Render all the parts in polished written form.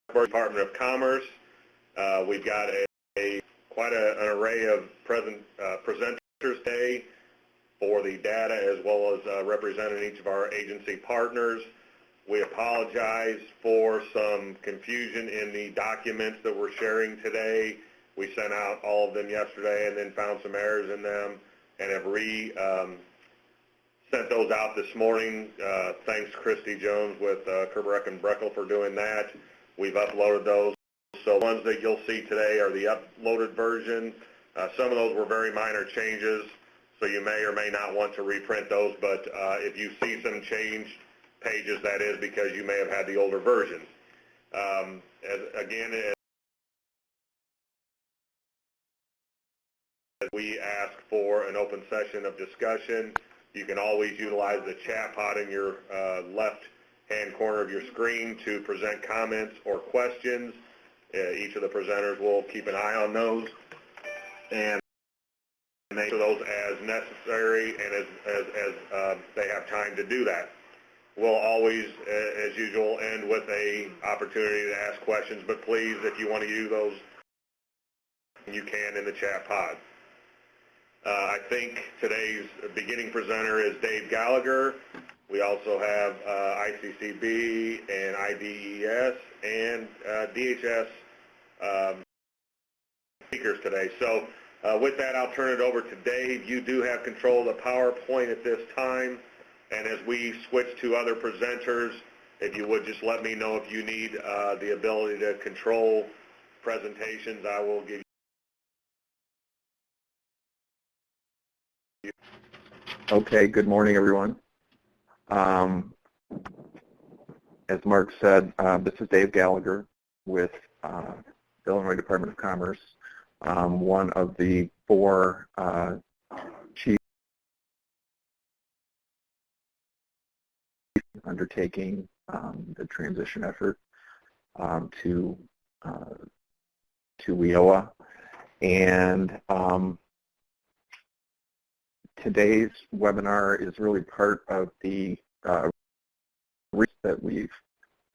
Department of Commerce. We've got quite an array of presenters today for the data, as well as representing each of our agency partners. We apologize for some confusion in the documents that we're sharing today. We sent out all of them yesterday and then found some errors in them and have sent those out this morning. Thanks Christy Jones with Kerberek and Breckel for doing that. We've uploaded those. So the ones that you'll see today are the uploaded version. Some of those were very minor changes, so you may or may not want to reprint those, but if you see some changed pages, that is because you may have had the older version. Again, we ask for an open session of discussion. You can always utilize the chat pod in your left-hand corner of your screen to present comments or questions. Each of the presenters will keep an eye on those and make those as necessary and as they have time to do that. We'll always, as usual, end with an opportunity to ask questions, but please, if you want to use those, you can in the chat pod. I think today's beginning presenter is Dave Gallagher. We also have ICCB and IDES and DHS speakers today. So with that, I'll turn it over to Dave. You do have control of the PowerPoint at this time. And as we switch to other presenters, if you would just let me know if you need the ability to control presentations, I will give you. Okay, good morning, everyone. As Mark said, this is Dave Gallagher with the Illinois Department of Commerce, one of the 4 chiefs undertaking the transition effort to WIOA. And today's webinar is really part of the research that we've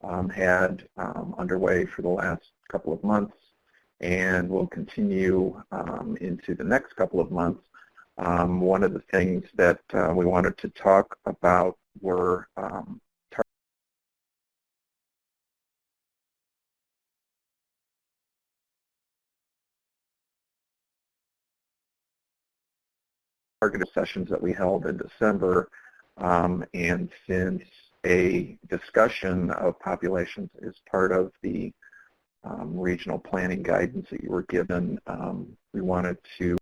had underway for the last couple of months, and will continue into the next couple of months. One of the things that we wanted to talk about were targeted sessions that we held in December, and since a discussion of populations is part of the regional planning guidance that you were given, we wanted to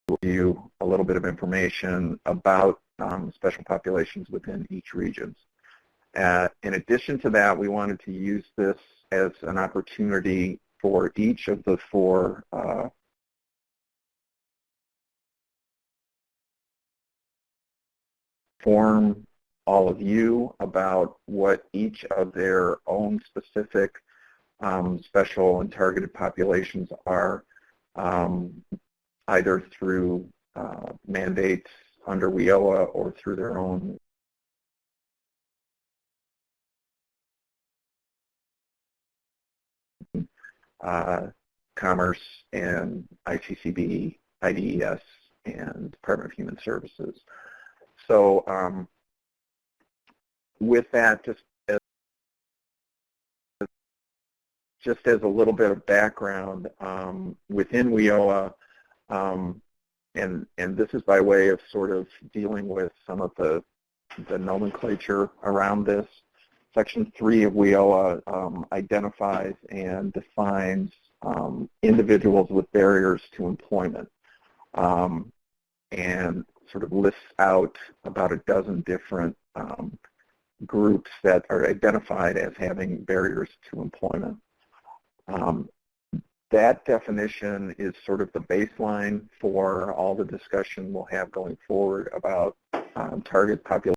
give you a little bit of information about special populations within each region. In addition to that, we wanted to use this as an opportunity for each of the 4 inform all of you about what each of their own specific special and targeted populations are, either through mandates under WIOA or through their own Commerce and ICCB, IDES, and Department of Human Services. So with that, just as a little bit of background, within WIOA, and this is by way of sort of dealing with some of the nomenclature around this. Section 3 of WIOA identifies and defines individuals with barriers to employment, and sort of lists out about a dozen different groups that are identified as having barriers to employment. That definition is sort of the baseline for all the discussion we'll have going forward about target population,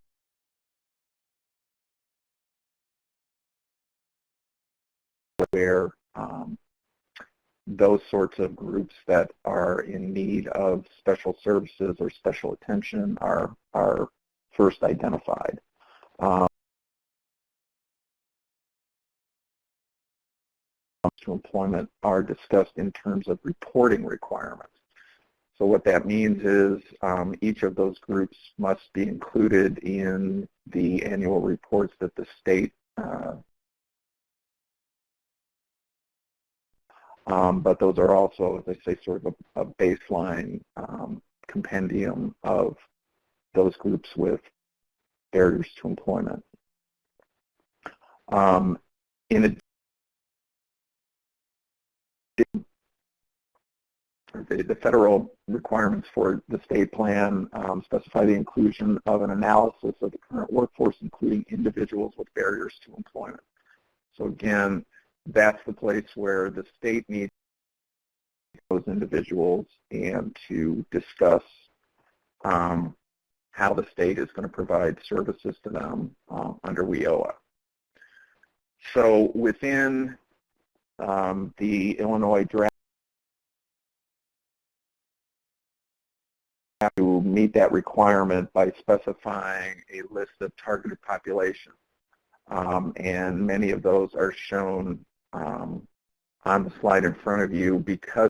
where those sorts of groups that are in need of special services or special attention are first identified. to employment are discussed in terms of reporting requirements. So what that means is each of those groups must be included in the annual reports that the state but those are also, as I say, sort of a baseline compendium of those groups with barriers to employment. In addition, the federal requirements for the state plan specify the inclusion of an analysis of the current workforce, including individuals with barriers to employment. So again, that's the place where the state needs those individuals and to discuss how the state is going to provide services to them under WIOA. So within the Illinois draft, to meet that requirement by specifying a list of targeted populations. And many of those are shown on the slide in front of you because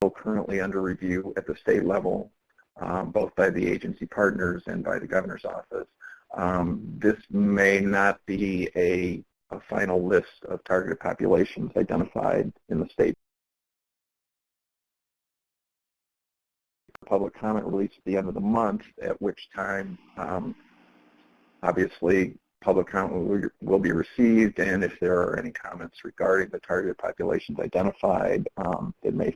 they're currently under review at the state level, both by the agency partners and by the governor's office. This may not be a final list of targeted populations identified in the state. Public comment release at the end of the month, at which time obviously public comment will be received, and if there are any comments regarding the targeted populations identified, it may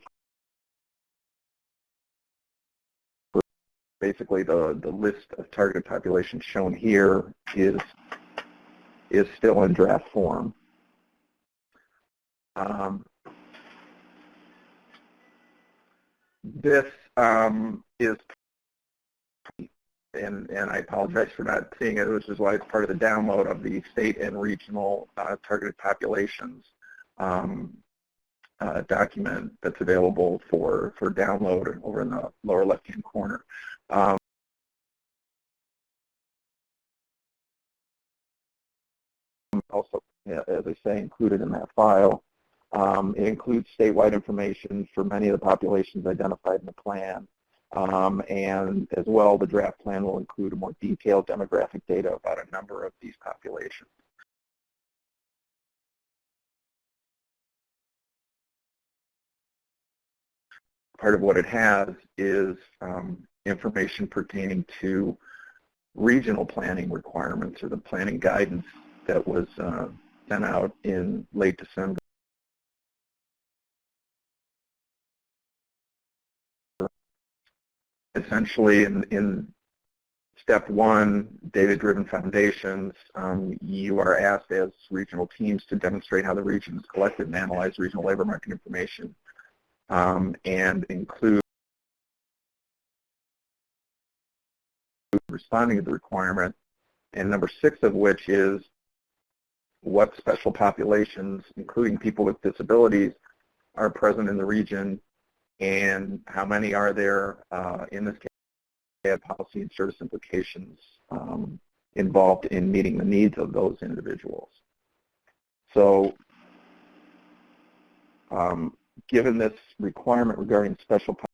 basically the list of targeted populations shown here is still in draft form. This is, and I apologize for not seeing it, which is why it's part of the download of the state and regional targeted populations document that's available for download over in the lower left-hand corner. Also, as I say, included in that file. It includes statewide information for many of the populations identified in the plan. And as well, the draft plan will include a more detailed demographic data about a number of these populations. Part of what it has is information pertaining to regional planning requirements or the planning guidance that was sent out in late December. Essentially, in step one, data-driven foundations, you are asked as regional teams to demonstrate how the region has collected and analyzed regional labor market information and include responding to the requirement, and number 6 of which is what special populations, including people with disabilities, are present in the region, and how many are there in this case, have policy and service implications involved in meeting the needs of those individuals. So given this requirement regarding special populations,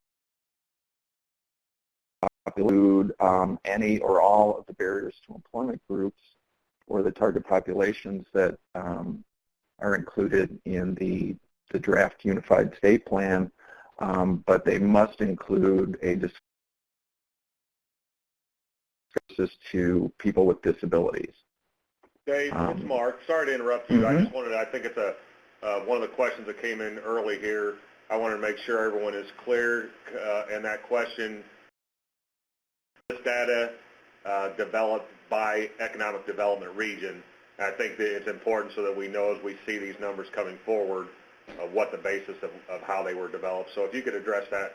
any or all of the barriers to employment groups or the target populations that are included in the draft unified state plan, but they must include a discussion to people with disabilities. Dave, it's Mark. Sorry to interrupt you. I just wanted to, I think it's one of the questions that came in early here. I wanted to make sure everyone is clear, and that question, this data developed by economic development region. I think that it's important so that we know as we see these numbers coming forward what the basis of how they were developed. So if you could address that,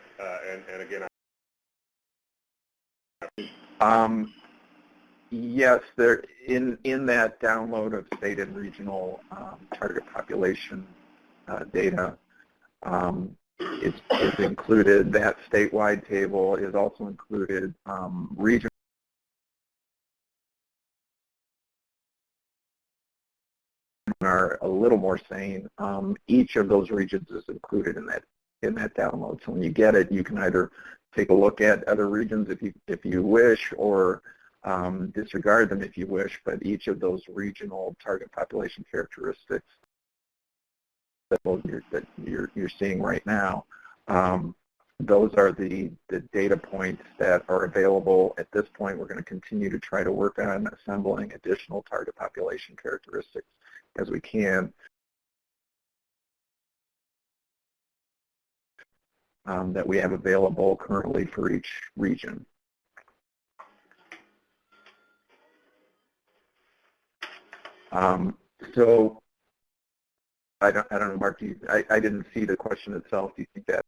and again. Yes, there in that download of state and regional target population data, it's included. That statewide table is also included. Regional are a little more sane, each of those regions is included in that download. So when you get it, you can either take a look at other regions if you wish, or disregard them if you wish. But each of those regional target population characteristics that you're seeing right now, those are the data points that are available. At this point, we're going to continue to try to work on assembling additional target population characteristics as we can. That we have available currently for each region. So I don't know, Mark. I didn't see the question itself. Do you think that?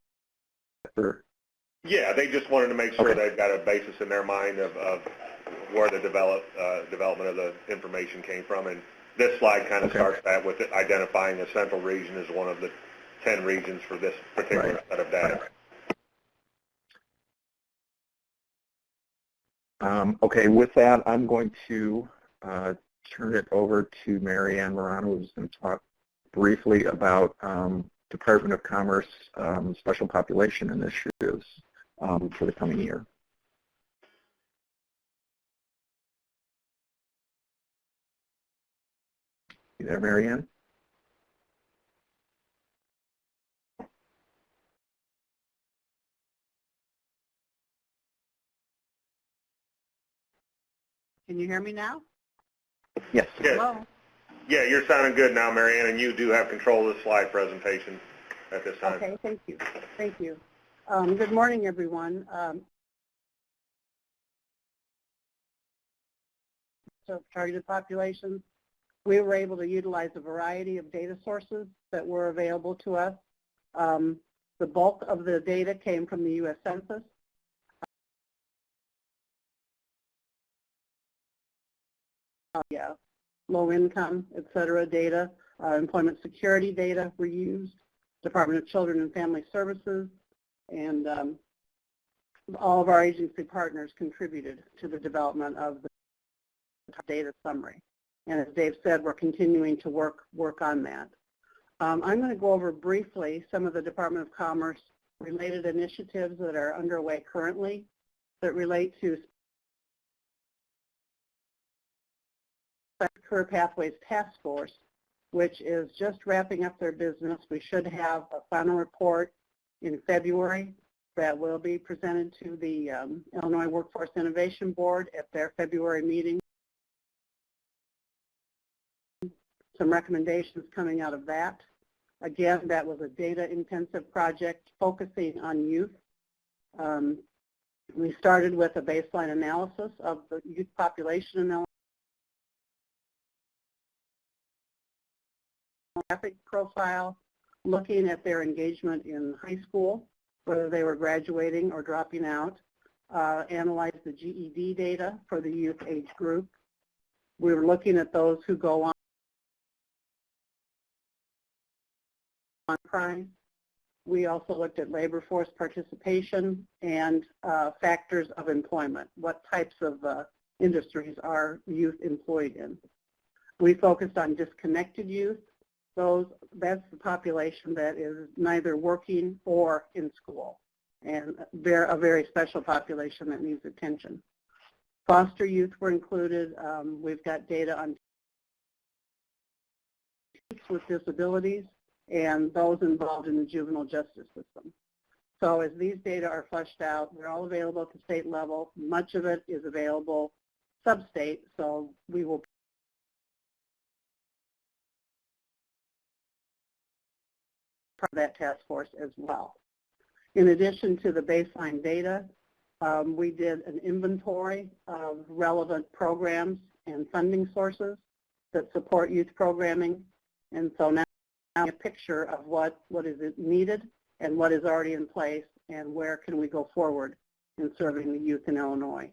Yeah, they just wanted to make sure they've got a basis in their mind of where the development of the information came from, and this slide kind of starts that with identifying the central region as one of the 10 regions for this particular set of data. Okay, with that, I'm going to turn it over to Marianne Morano, who's going to talk briefly about Department of Commerce special population initiatives for the coming year. You there, Marianne? Can you hear me now? Yes. Hello? Yeah, you're sounding good now, Marianne, and you do have control of the slide presentation at this time. Okay, thank you. Thank you. Good morning, everyone. So targeted populations, we were able to utilize a variety of data sources that were available to us. The bulk of the data came from the U.S. Census. Low income, et cetera, data, employment security data were used, Department of Children and Family Services, and all of our agency partners contributed to the development of the data summary. And as Dave said, we're continuing to work on that. I'm going to go over briefly some of the Department of Commerce related initiatives that are underway currently that relate to Career Pathways Task Force, which is just wrapping up their business. We should have a final report in February that will be presented to the Illinois Workforce Innovation Board at their February meeting. Some recommendations coming out of that. Again, that was a data-intensive project focusing on youth. We started with a baseline analysis of the youth population in Illinois. Demographic profile, looking at their engagement in high school, whether they were graduating or dropping out, analyzed the GED data for the youth age group. We were looking at those who go on crime. We also looked at labor force participation and factors of employment. What types of industries are youth employed in? We focused on disconnected youth. That's the population that is neither working or in school, and they're a very special population that needs attention. Foster youth were included. We've got data on youth with disabilities and those involved in the juvenile justice system. So as these data are fleshed out, they're all available at the state level. Much of it is available sub-state, so we will part of that task force as well. In addition to the baseline data, we did an inventory of relevant programs and funding sources that support youth programming. And so now a picture of what is needed and what is already in place and where can we go forward in serving the youth in Illinois.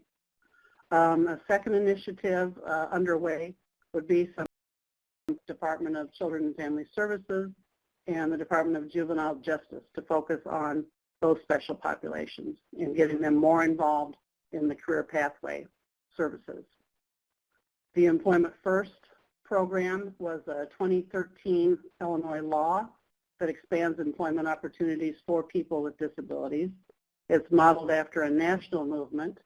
A second initiative underway would be some Department of Children and Family Services and the Department of Juvenile Justice to focus on those special populations and getting them more involved in the career pathway services. The Employment First program was a 2013 Illinois law that expands employment opportunities for people with disabilities. It's modeled after a national movement,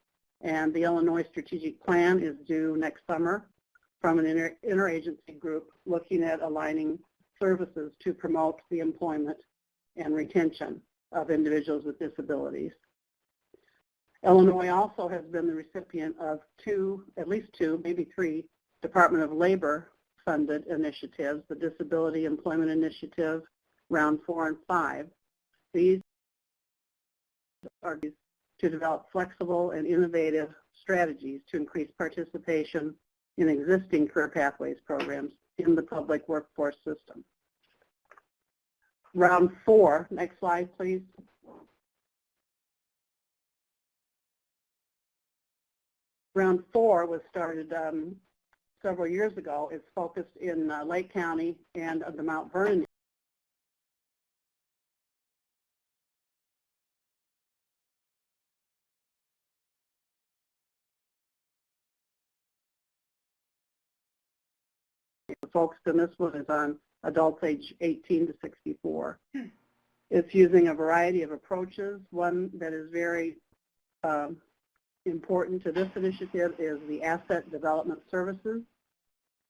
and the Illinois Strategic Plan is due next summer from an interagency group looking at aligning services to promote the employment and retention of individuals with disabilities. Illinois also has been the recipient of at least two, maybe three, Department of Labor funded initiatives, the Disability Employment Initiative, Round 4 and 5. These are to develop flexible and innovative strategies to increase participation in existing career pathways programs in the public workforce system. Round 4, next slide please. Round 4 was started several years ago. It's focused in Lake County and the Mount Vernon. Focused in this one is on adults age 18 to 64. It's using a variety of approaches. One that is very important to this initiative is the Asset Development Services,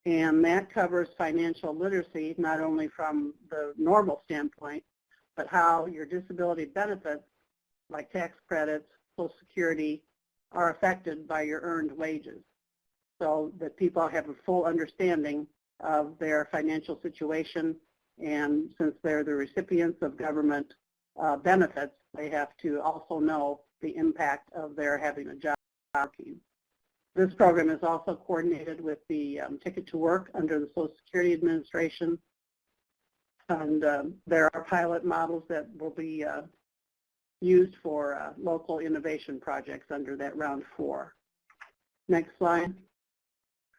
and that covers financial literacy not only from the normal standpoint, but how your disability benefits like tax credits, Social Security are affected by your earned wages, so that people have a full understanding of their financial situation, and since they're the recipients of government benefits, they have to also know the impact of their having a job. This program is also coordinated with the Ticket to Work under the Social Security Administration, and there are pilot models that will be used for local innovation projects under that Round 4. Next slide.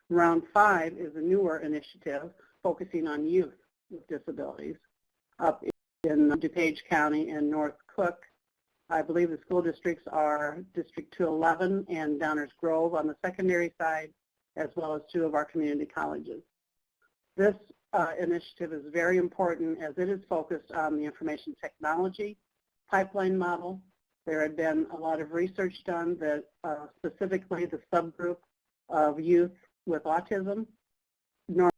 Round 5 is a newer initiative focusing on youth with disabilities up in DuPage County and North Cook. I believe the school districts are District 211 and Downers Grove on the secondary side, as well as 2 of our community colleges. This initiative is very important as it is focused on the information technology pipeline model. There had been a lot of research done that specifically the subgroup of youth with autism normally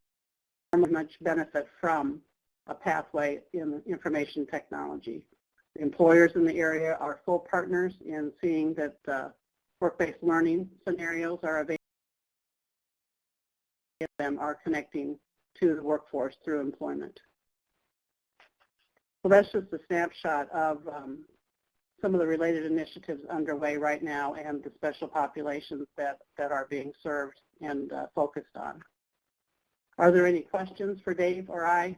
much benefit from a pathway in information technology. The employers in the area are full partners in seeing that work-based learning scenarios are available and are connecting to the workforce through employment. So that's just a snapshot of some of the related initiatives underway right now and the special populations that are being served and focused on. Are there any questions for Dave or I?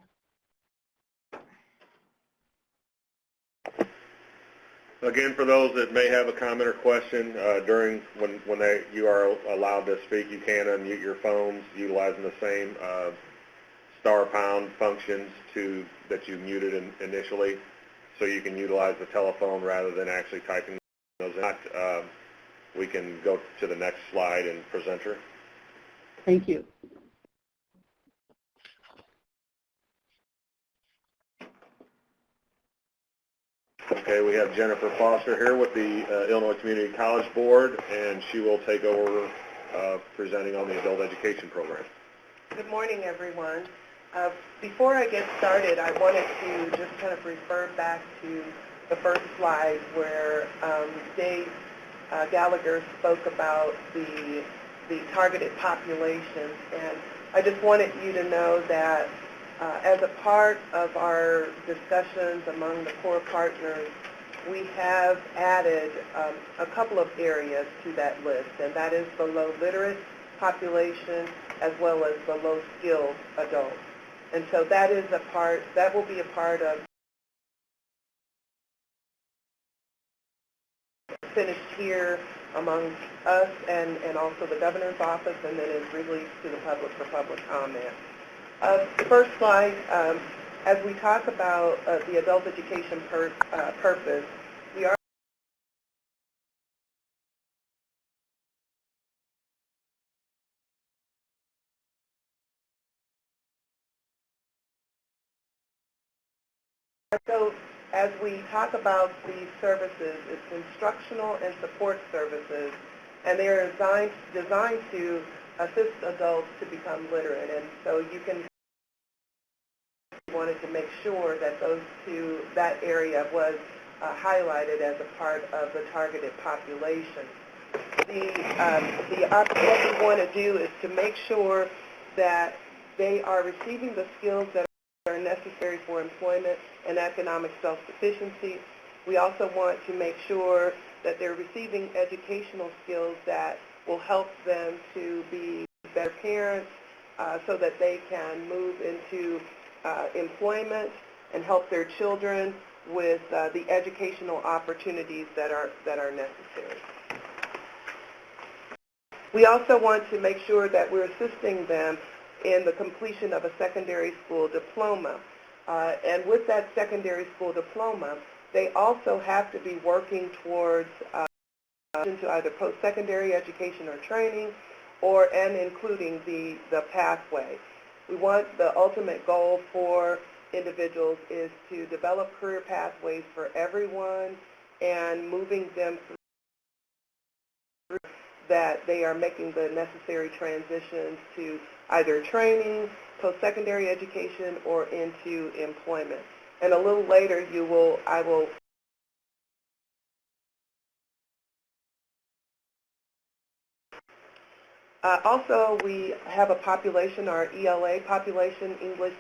Again, for those that may have a comment or question during when you are allowed to speak, you can unmute your phones utilizing the same *# functions that you muted initially, so you can utilize the telephone rather than actually typing those in. We can go to the next slide and presenter. Thank you. Okay, we have Jennifer Foster here with the Illinois Community College Board, and she will take over presenting on the adult education program. Good morning, everyone. Before I get started, I wanted to just kind of refer back to the first slide where Dave Gallagher spoke about the targeted populations, and I just wanted you to know that as a part of our discussions among the core partners, we have added a couple of areas to that list, and that is the low literate population as well as the low skilled adults. And so that will be a part of finished here among us and also the governor's office, and then is released to the public for public comment. The first slide, as we talk about the adult education purpose, we are So as we talk about these services, it's instructional and support services, and they are designed to assist adults to become literate. And so you wanted to make sure that that area was highlighted as a part of the targeted population. What we want to do is to make sure that they are receiving the skills that are necessary for employment and economic self-sufficiency. We also want to make sure that they're receiving educational skills that will help them to be better parents so that they can move into employment and help their children with the educational opportunities that are necessary. We also want to make sure that we're assisting them in the completion of a secondary school diploma. And with that secondary school diploma, they also have to be working towards into either post-secondary education or training, and including the pathway. We want the ultimate goal for individuals is to develop career pathways for everyone and moving them through that they are making the necessary transitions to either training, post-secondary education, or into employment. And a little later, I will also, we have a population, our ELA population, English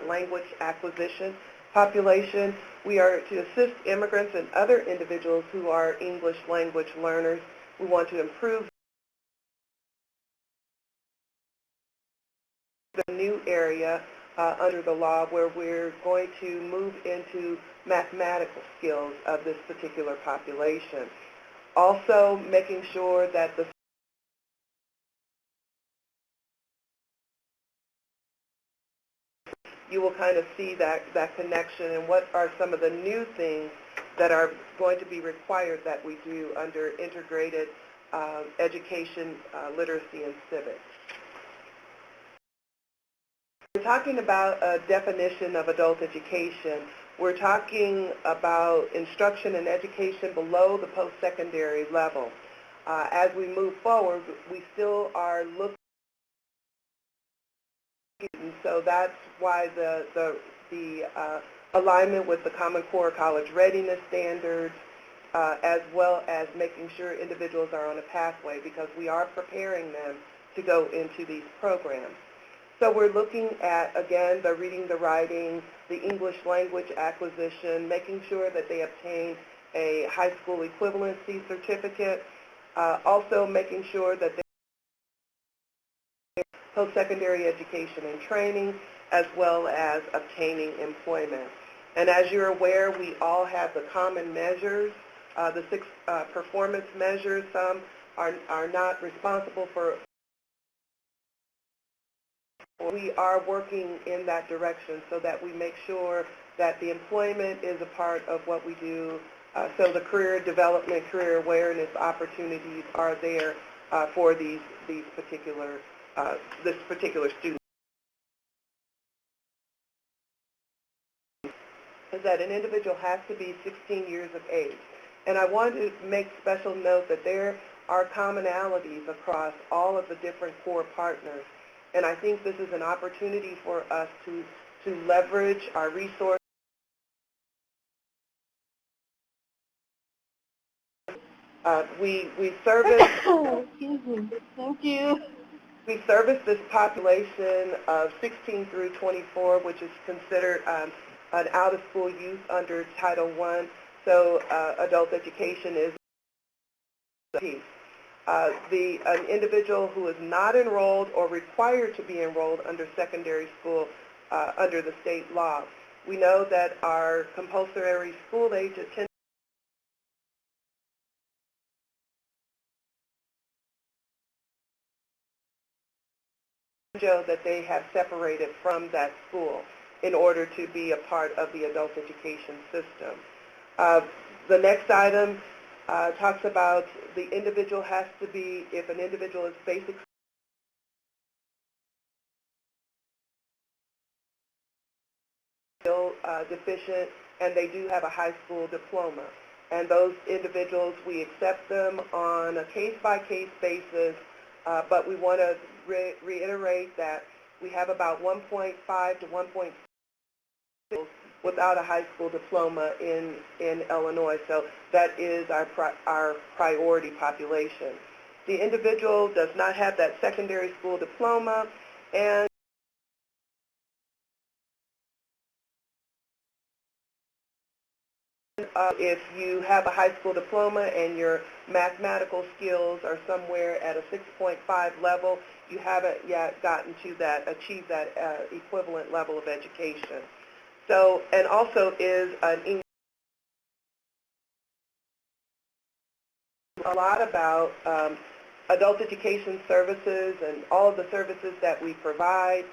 Language Acquisition population. We are to assist immigrants and other individuals who are English language learners. We want to improve the new area under the law where we're going to move into mathematical skills of this particular population. Also, making sure that you will kind of see that connection and what are some of the new things that are going to be required that we do under integrated education, literacy, and civics. We're talking about a definition of adult education. We're talking about instruction and education below the post-secondary level. As we move forward, we still are looking, and so that's why the alignment with the Common Core College Readiness Standards, as well as making sure individuals are on a pathway, because we are preparing them to go into these programs. So we're looking at, again, the reading, the writing, the English language acquisition, making sure that they obtain a high school equivalency certificate, also making sure that they have post-secondary education and training, as well as obtaining employment. And as you're aware, we all have the common measures, the 6 performance measures. Some are not responsible for. We are working in that direction so that we make sure that the employment is a part of what we do, so the career development, career awareness opportunities are there for this particular student. Is that an individual has to be 16 years of age. And I want to make special note that there are commonalities across all of the different core partners. And I think this is an opportunity for us to leverage our resources. We service. Excuse me. Thank you. We service this population of 16 through 24, which is considered an out-of-school youth under Title I. So adult education is a piece. An individual who is not enrolled or required to be enrolled under secondary school under the state law. We know that our compulsory school age attendance show that they have separated from that school in order to be a part of the adult education system. The next item talks about the individual has to be, if an individual is basic, still deficient, and they do have a high school diploma. And those individuals, we accept them on a case-by-case basis, but we want to reiterate that we have about 1.5 to 1.6 without a high school diploma in Illinois, so that is our priority population. The individual does not have that secondary school diploma, and if you have a high school diploma and your mathematical skills are somewhere at a 6.5 level, you haven't yet gotten to that, achieved that equivalent level of education. So, and also is an English. A lot about adult education services and all of the services that we provide.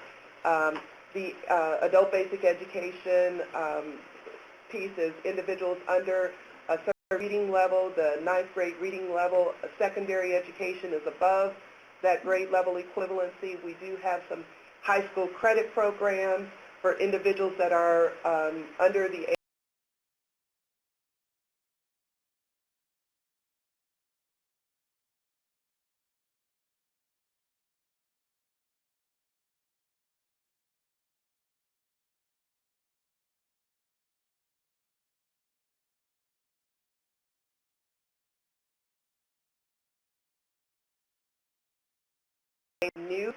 The adult basic education piece is individuals under a certain reading level, the 9th grade reading level. Secondary education is above that grade level equivalency. We do have some high school credit programs for individuals that are under the age new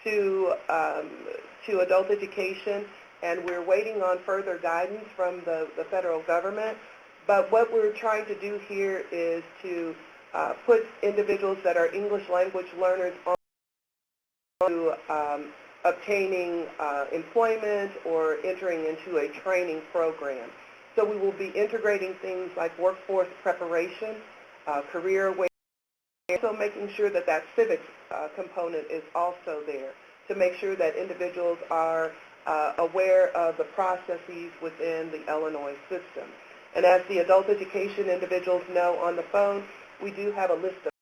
to adult education, and we're waiting on further guidance from the federal government. But what we're trying to do here is to put individuals that are English language learners on to obtaining employment or entering into a training program. So we will be integrating things like workforce preparation, career awareness, also making sure that that civics component is also there to make sure that individuals are aware of the processes within the Illinois system. And as the adult education individuals know on the phone, we do have a list of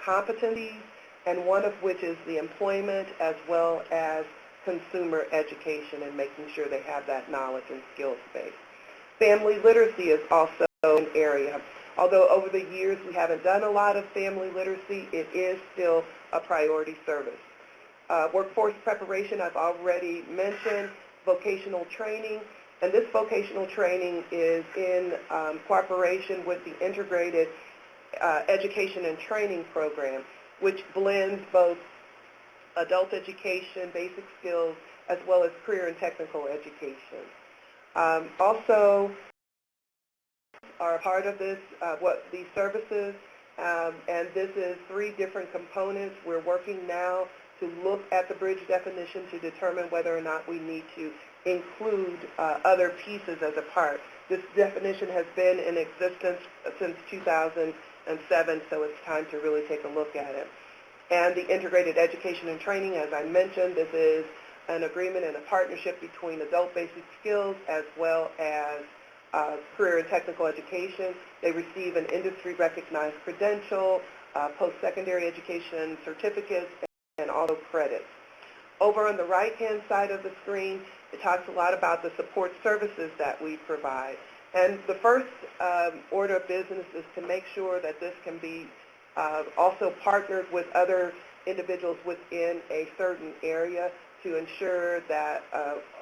competencies, and one of which is the employment as well as consumer education and making sure they have that knowledge and skills base. Family literacy is also an area. Although over the years we haven't done a lot of family literacy, it is still a priority service. Workforce preparation, I've already mentioned, vocational training, and this vocational training is in cooperation with the Integrated Education and Training Program, which blends both adult education, basic skills, as well as career and technical education. Also, are a part of this, these services, and this is 3 different components. We're working now to look at the bridge definition to determine whether or not we need to include other pieces as a part. This definition has been in existence since 2007, so it's time to really take a look at it. And the Integrated Education and Training, as I mentioned, this is an agreement and a partnership between adult basic skills as well as career and technical education. They receive an industry-recognized credential, post-secondary education certificates, and auto credits. Over on the right-hand side of the screen, it talks a lot about the support services that we provide. And the first order of business is to make sure that this can be also partnered with other individuals within a certain area to ensure that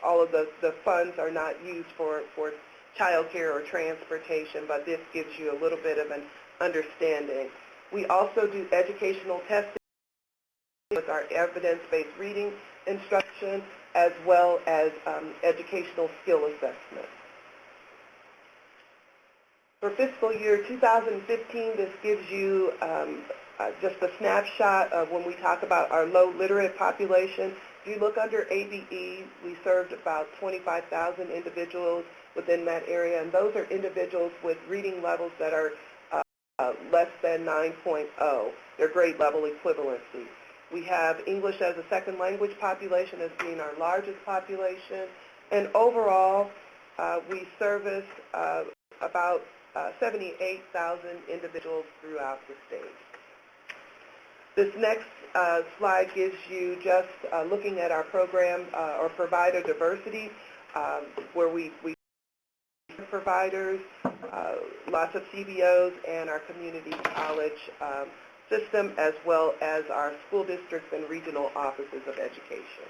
all of the funds are not used for child care or transportation, but this gives you a little bit of an understanding. We also do educational testing with our evidence-based reading instruction as well as educational skill assessment. For fiscal year 2015, this gives you just a snapshot of when we talk about our low literate population. If you look under ABE, we served about 25,000 individuals within that area, and those are individuals with reading levels that are less than 9.0, their grade level equivalency. We have English as a second language population as being our largest population, and overall we service about 78,000 individuals throughout the state. This next slide gives you just looking at our program or provider diversity. where we providers, lots of DVOs, and our community college system, as well as our school districts and regional offices of education.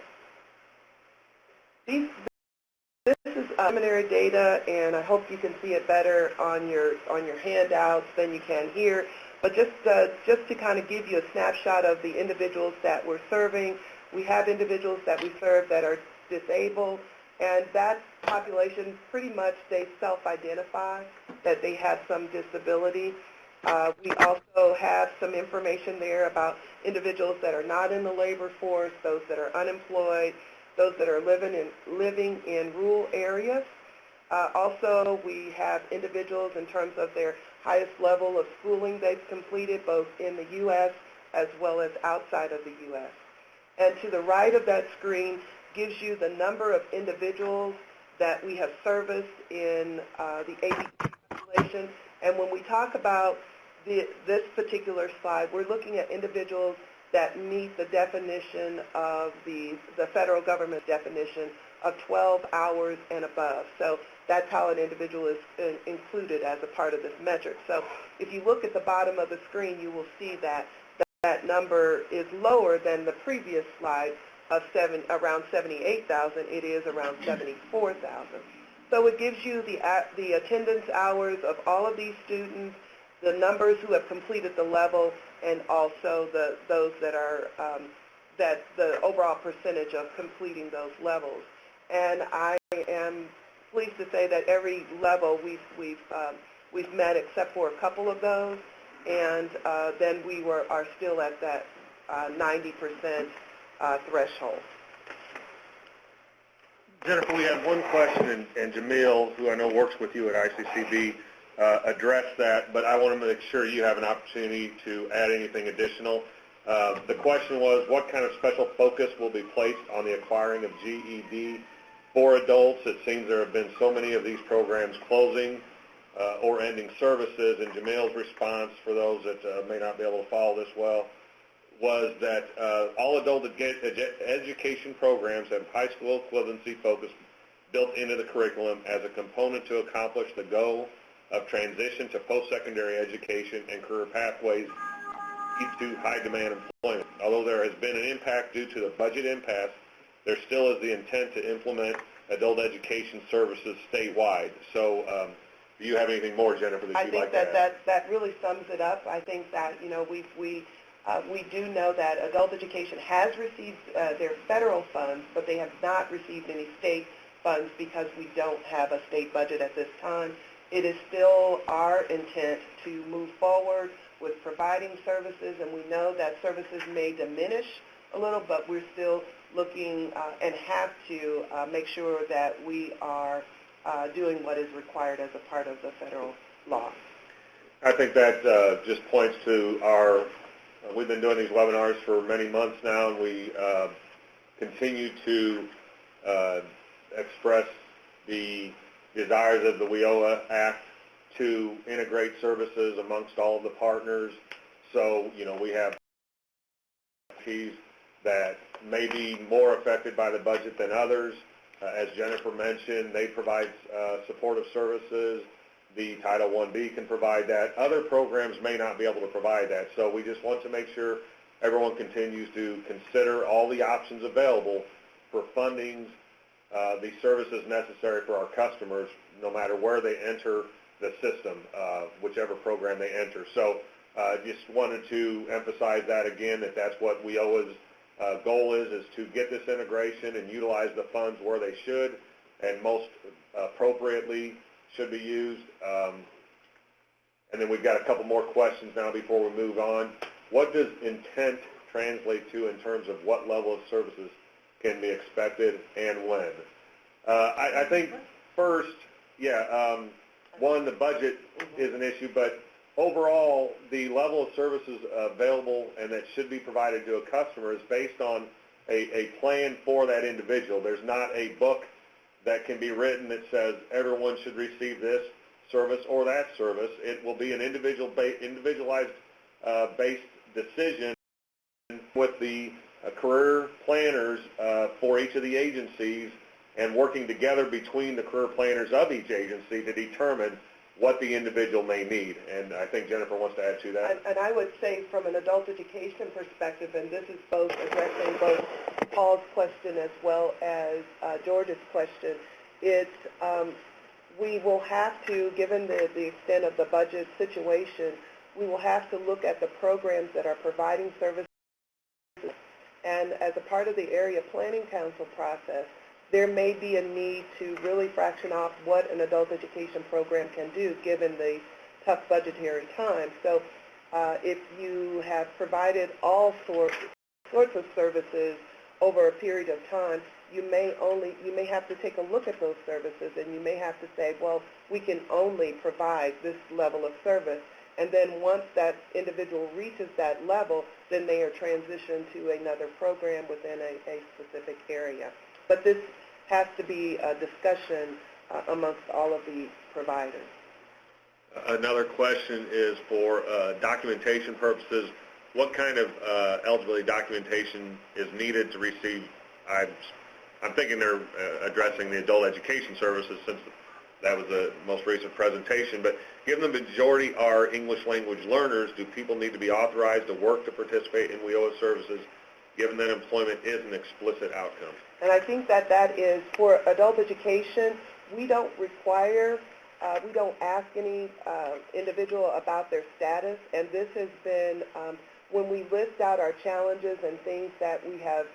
This is preliminary data, and I hope you can see it better on your handouts than you can here. But just to kind of give you a snapshot of the individuals that we're serving, we have individuals that we serve that are disabled, and that population pretty much they self-identify that they have some disability. We also have some information there about individuals that are not in the labor force, those that are unemployed, those that are living in rural areas. Also, we have individuals in terms of their highest level of schooling they've completed, both in the U.S. as well as outside of the U.S. And to the right of that screen gives you the number of individuals that we have serviced in the ADP population. And when we talk about this particular slide, we're looking at individuals that meet the definition of the federal government definition of 12 hours and above. So that's how an individual is included as a part of this metric. So if you look at the bottom of the screen, you will see that that number is lower than the previous slide of around 78,000. It is around 74,000. So it gives you the attendance hours of all of these students, the numbers who have completed the level, and also those that are that the overall percentage of completing those levels. And I am pleased to say that every level we've met except for a couple of those, and then we are still at that 90% threshold. Jennifer, we had one question, and Jamil, who I know works with you at ICCB, addressed that, but I want to make sure you have an opportunity to add anything additional. The question was, what kind of special focus will be placed on the acquiring of GED for adults? It seems there have been so many of these programs closing or ending services, and Jamil's response, for those that may not be able to follow this well, was that all adult education programs have high school equivalency focus built into the curriculum as a component to accomplish the goal of transition to post-secondary education and career pathways to high-demand employment. Although there has been an impact due to the budget impasse, there still is the intent to implement adult education services statewide. So do you have anything more, Jennifer, that you'd like to add? I think that really sums it up. I think that, you know, we do know that adult education has received their federal funds, but they have not received any state funds because we don't have a state budget at this time. It is still our intent to move forward with providing services, and we know that services may diminish a little, but we're still looking and have to make sure that we are doing what is required as a part of the federal law. I think that just points to our, we've been doing these webinars for many months now, and we continue to express the desires of the WIOA Act to integrate services amongst all of the partners. So, you know, we have entities that may be more affected by the budget than others. As Jennifer mentioned, they provide supportive services. The Title I-B can provide that. Other programs may not be able to provide that. So we just want to make sure everyone continues to consider all the options available for funding the services necessary for our customers, no matter where they enter the system, whichever program they enter. So just wanted to emphasize that again, that that's what WIOA's goal is to get this integration and utilize the funds where they should and most appropriately should be used. And then we've got a couple more questions now before we move on. What does intent translate to in terms of what level of services can be expected and when? I think first, one, the budget is an issue, but overall, the level of services available and that should be provided to a customer is based on a plan for that individual. There's not a book that can be written that says everyone should receive this service or that service. It will be an individualized based decision with the career planners for each of the agencies and working together between the career planners of each agency to determine what the individual may need. And I think Jennifer wants to add to that. And I would say from an adult education perspective, and this is both addressing both Paul's question as well as George's question, it's we will have to, given the extent of the budget situation, we will have to look at the programs that are providing services. And as a part of the area planning council process, there may be a need to really fraction off what an adult education program can do given the tough budgetary times. So if you have provided all sorts of services over a period of time, you may have to take a look at those services, and you may have to say, well, we can only provide this level of service. And then once that individual reaches that level, then they are transitioned to another program within a specific area. But this has to be a discussion amongst all of the providers. Another question is for documentation purposes. What kind of eligibility documentation is needed to receive? I'm thinking they're addressing the adult education services since that was the most recent presentation, but given the majority are English language learners, do people need to be authorized to work to participate in WIOA services, given that employment is an explicit outcome? And I think that is, for adult education, we don't require, we don't ask any individual about their status, and this has been, when we list out our challenges and things that we have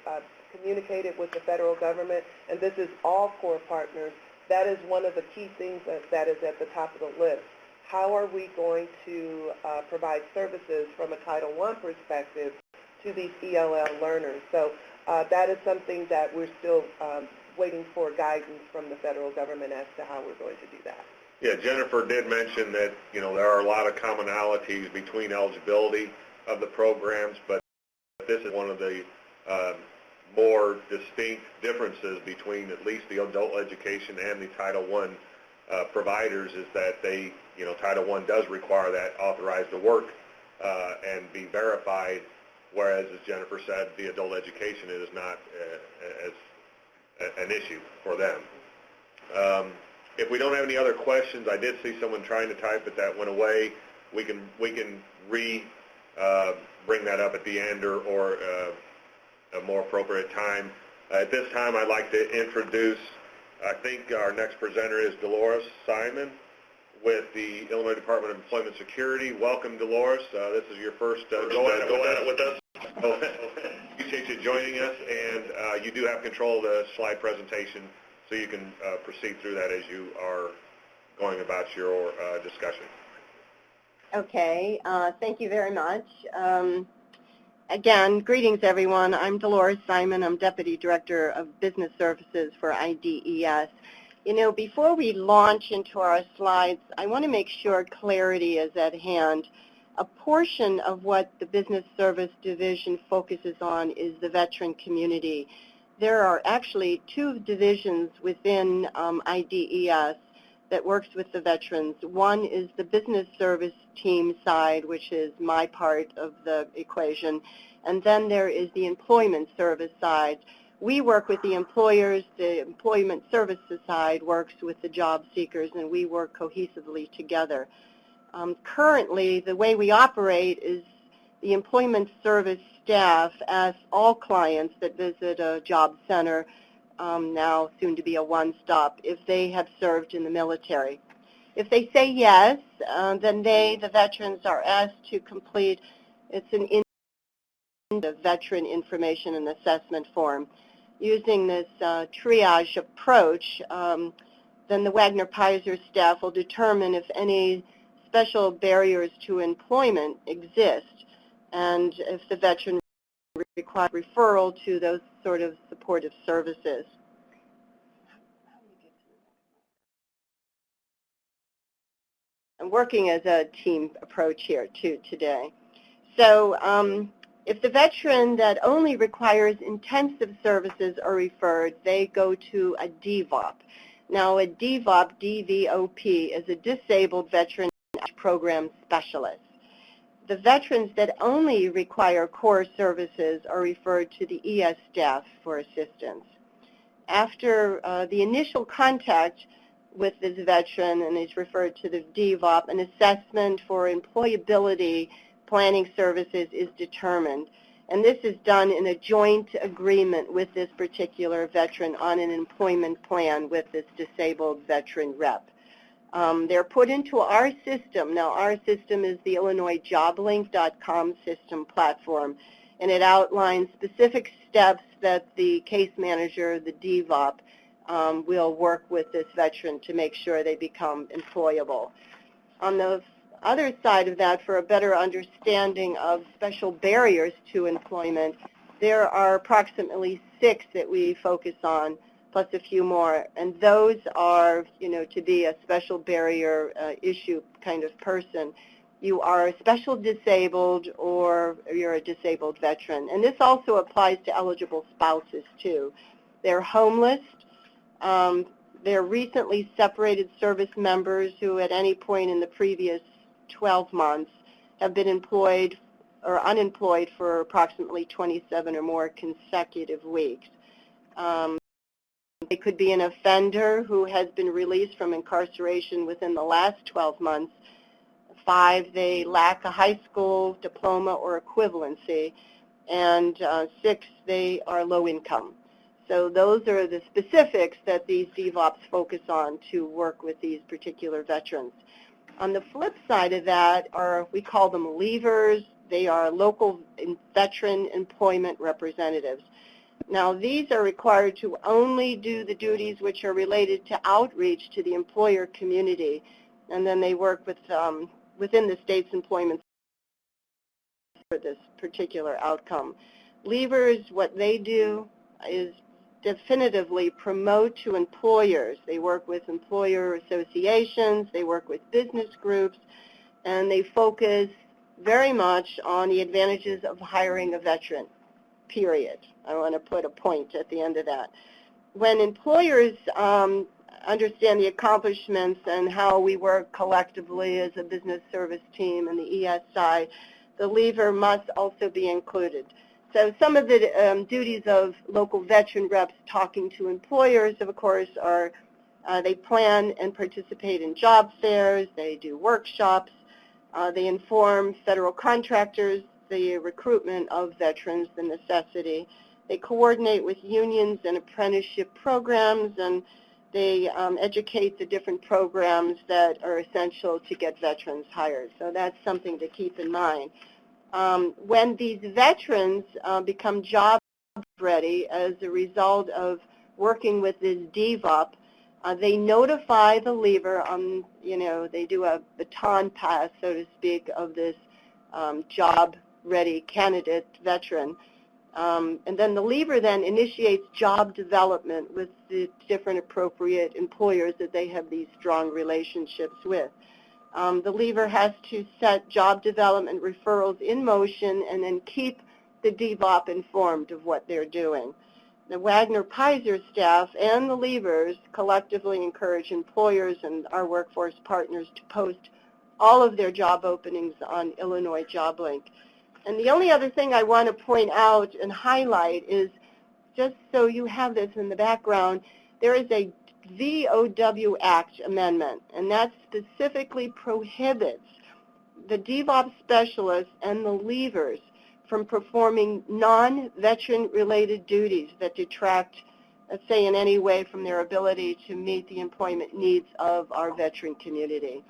communicated with the federal government, and this is all core partners, that is one of the key things that is at the top of the list. How are we going to provide services from a Title I perspective to these ELL learners? So that is something that we're still waiting for guidance from the federal government as to how we're going to do that. Yeah, Jennifer did mention that, there are a lot of commonalities between eligibility of the programs, but this is one of the more distinct differences between at least the adult education and the Title I providers is that they, Title I does require that authorized to work and be verified, whereas, as Jennifer said, the adult education is not as an issue for them. If we don't have any other questions, I did see someone trying to type, but that went away. We can bring that up at the end or a more appropriate time. At this time, I'd like to introduce, I think our next presenter is Delores Simon with the Illinois Department of Employment Security. Welcome, Delores. This is your first go at it with us. Appreciate you joining us, and you do have control of the slide presentation, so you can proceed through that as you are going about your discussion. Okay, thank you very much. Again, greetings everyone. I'm Delores Simon. I'm Deputy Director of Business Services for IDES. Before we launch into our slides, I want to make sure clarity is at hand. A portion of what the Business Service Division focuses on is the veteran community. There are actually two divisions within IDES that works with the veterans. One is the business service team side, which is my part of the equation, and then there is the employment service side. We work with the employers, the employment services side works with the job seekers, and we work cohesively together. Currently, the way we operate is the employment service staff asks all clients that visit a job center, now soon to be a one-stop, if they have served in the military. If they say yes, then the veterans are asked to complete, it's an veteran information and assessment form. Using this triage approach, then the Wagner-Pizer staff will determine if any special barriers to employment exist, and if the veteran requires referral to those sort of supportive services. I'm working as a team approach here too today. So if the veteran that only requires intensive services are referred, they go to a DVOP. Now a DVOP, DVOP, is a Disabled Veteran Program Specialist. The veterans that only require core services are referred to the ES staff for assistance. after the initial contact with this veteran, and is referred to the DVOP, an assessment for employability planning services is determined. And this is done in a joint agreement with this particular veteran on an employment plan with this disabled veteran rep. They're put into our system. Now, our system is the IllinoisJobLink.com system platform, and it outlines specific steps that the case manager, the DVOP, will work with this veteran to make sure they become employable. On the other side of that, for a better understanding of special barriers to employment, there are approximately 6 that we focus on, plus a few more, and those are, to be a special barrier issue kind of person, you are special disabled or you're a disabled veteran. And this also applies to eligible spouses too. They're homeless, they're recently separated service members who at any point in the previous 12 months have been employed or unemployed for approximately 27 or more consecutive weeks. They could be an offender who has been released from incarceration within the last 12 months. 5, they lack a high school diploma or equivalency. And 6, they are low income. So those are the specifics that these DVOPs focus on to work with these particular veterans. On the flip side of that are, we call them leavers. They are local veteran employment representatives. Now, these are required to only do the duties which are related to outreach to the employer community, and then they work with, within the state's employment for this particular outcome. Leavers, what they do is definitively promote to employers. They work with employer associations, they work with business groups, and they focus very much on the advantages of hiring a veteran, period. I want to put a point at the end of that. When employers understand the accomplishments and how we work collectively as a business service team and the ES side, the leaver must also be included. So some of the duties of local veteran reps talking to employers, of course, are they plan and participate in job fairs, they do workshops, they inform federal contractors the recruitment of veterans, the necessity. They coordinate with unions and apprenticeship programs, and they educate the different programs that are essential to get veterans hired. So that's something to keep in mind. When these veterans become job ready as a result of working with this DVOP, they notify the leaver on, they do a baton pass, so to speak, of this job ready candidate veteran. And then the leaver then initiates job development with the different appropriate employers that they have these strong relationships with. The leaver has to set job development referrals in motion and then keep the DVOP informed of what they're doing. The Wagner-Pizer staff and the leavers collectively encourage employers and our workforce partners to post all of their job openings on Illinois JobLink. And the only other thing I want to point out and highlight is, just so you have this in the background, there is a VOW Act amendment, and that specifically prohibits the DVOP specialists and the leavers from performing non-veteran related duties that detract, let's say, in any way from their ability to meet the employment needs of our veteran community.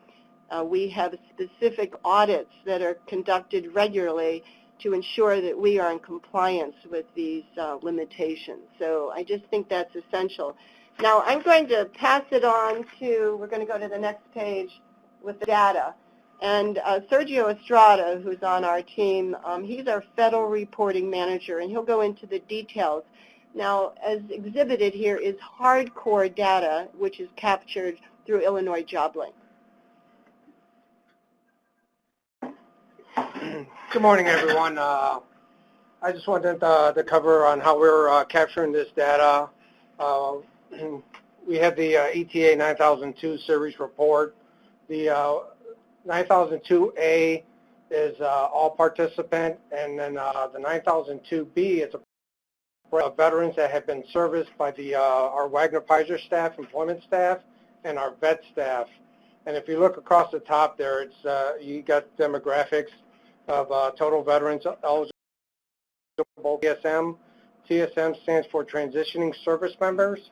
We have specific audits that are conducted regularly to ensure that we are in compliance with these limitations. So I just think that's essential. Now I'm going to pass it on to, we're going to go to the next page with the data. And Sergio Estrada, who's on our team, he's our federal reporting manager, and he'll go into the details. Now, as exhibited here is hardcore data, which is captured through Illinois JobLink. Good morning, everyone. I just wanted to cover on how we're capturing this data. We have the ETA 9002 series report. The 9002A is all participant, and then the 9002B is a veterans that have been serviced by our Wagner-Pizer staff, employment staff, and our vet staff. And if you look across the top there, you got demographics of total veterans eligible TSM. TSM stands for Transitioning Service Members.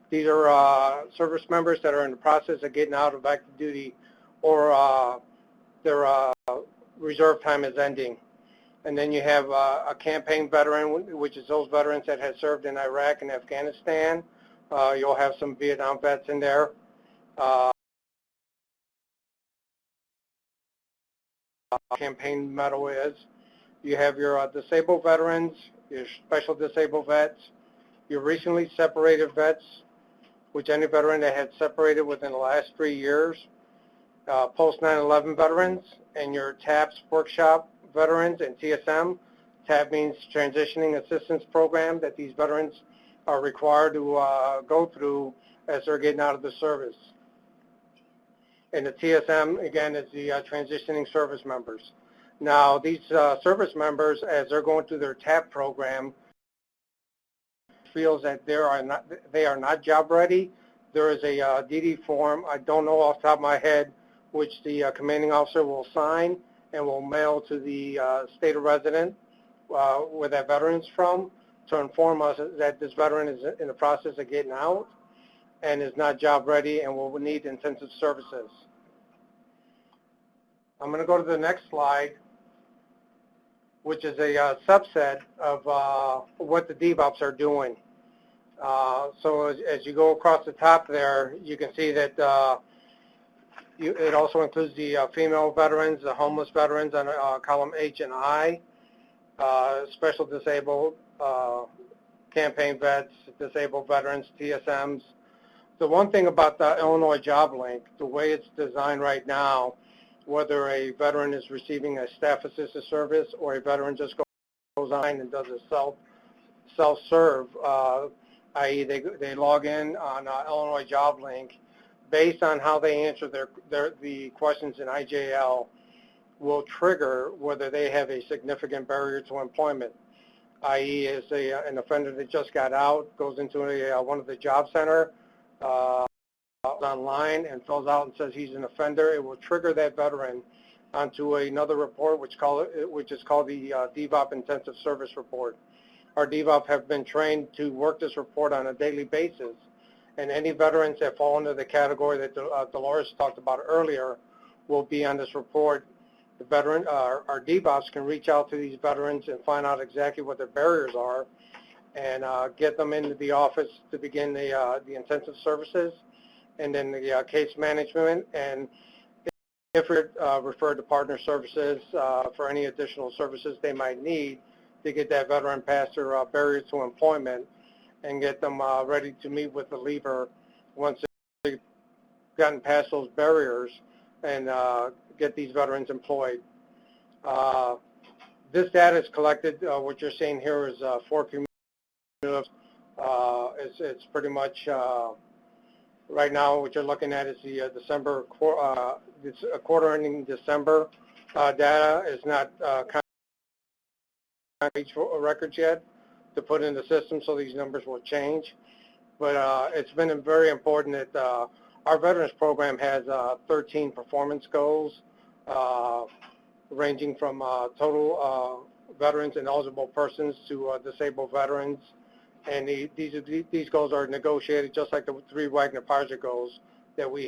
These are service members that are in the process of getting out of active duty or their reserve time is ending. And then you have a campaign veteran, which is those veterans that have served in Iraq and Afghanistan. You'll have some Vietnam vets in there. Campaign medal is. You have your disabled veterans, your special disabled vets, your recently separated vets, which any veteran that had separated within the last 3 years, post 9/11 veterans, and your TAPS workshop veterans and TSM. TAP means Transitioning Assistance Program that these veterans are required to go through as they're getting out of the service. And the TSM, again, is the Transitioning Service Members. Now, these service members, as they're going through their TAP program, feels that they are not job ready. There is a DD form, I don't know off the top of my head, which the commanding officer will sign and will mail to the state of residence where that veteran is from to inform us that this veteran is in the process of getting out and is not job ready and will need intensive services. I'm going to go to the next slide, which is a subset of what the DVOs are doing. So as you go across the top there, you can see that it also includes the female veterans, the homeless veterans on column H and I, special disabled, campaign vets, disabled veterans, TSMs. The one thing about the Illinois Job Link, the way it's designed right now, whether a veteran is receiving a staff-assisted service or a veteran just goes online and does a self-serve, i.e. they log in on Illinois Job Link, based on how they answer the questions in IJL, will trigger whether they have a significant barrier to employment, i.e. is an offender that just got out, goes into one of the job center, online and fills out and says he's an offender, it will trigger that veteran onto another report which is called the DVOP Intensive Service Report. Our DVOP have been trained to work this report on a daily basis, and any veterans that fall into the category that Delores talked about earlier will be on this report. The veteran, our DVOPs can reach out to these veterans and find out exactly what their barriers are and get them into the office to begin the intensive services and then the case management, and if we're referred to partner services for any additional services they might need to get that veteran past their barriers to employment and get them ready to meet with the leaver once they've gotten past those barriers and get these veterans employed. This data is collected, what you're seeing here is 4 communities. It's pretty much right now what you're looking at is the December quarter ending December data is not records yet to put in the system, so these numbers will change. But it's been very important that our veterans program has 13 performance goals ranging from total veterans and eligible persons to disabled veterans. And these goals are negotiated just like the 3 Wagner-Pizer goals that we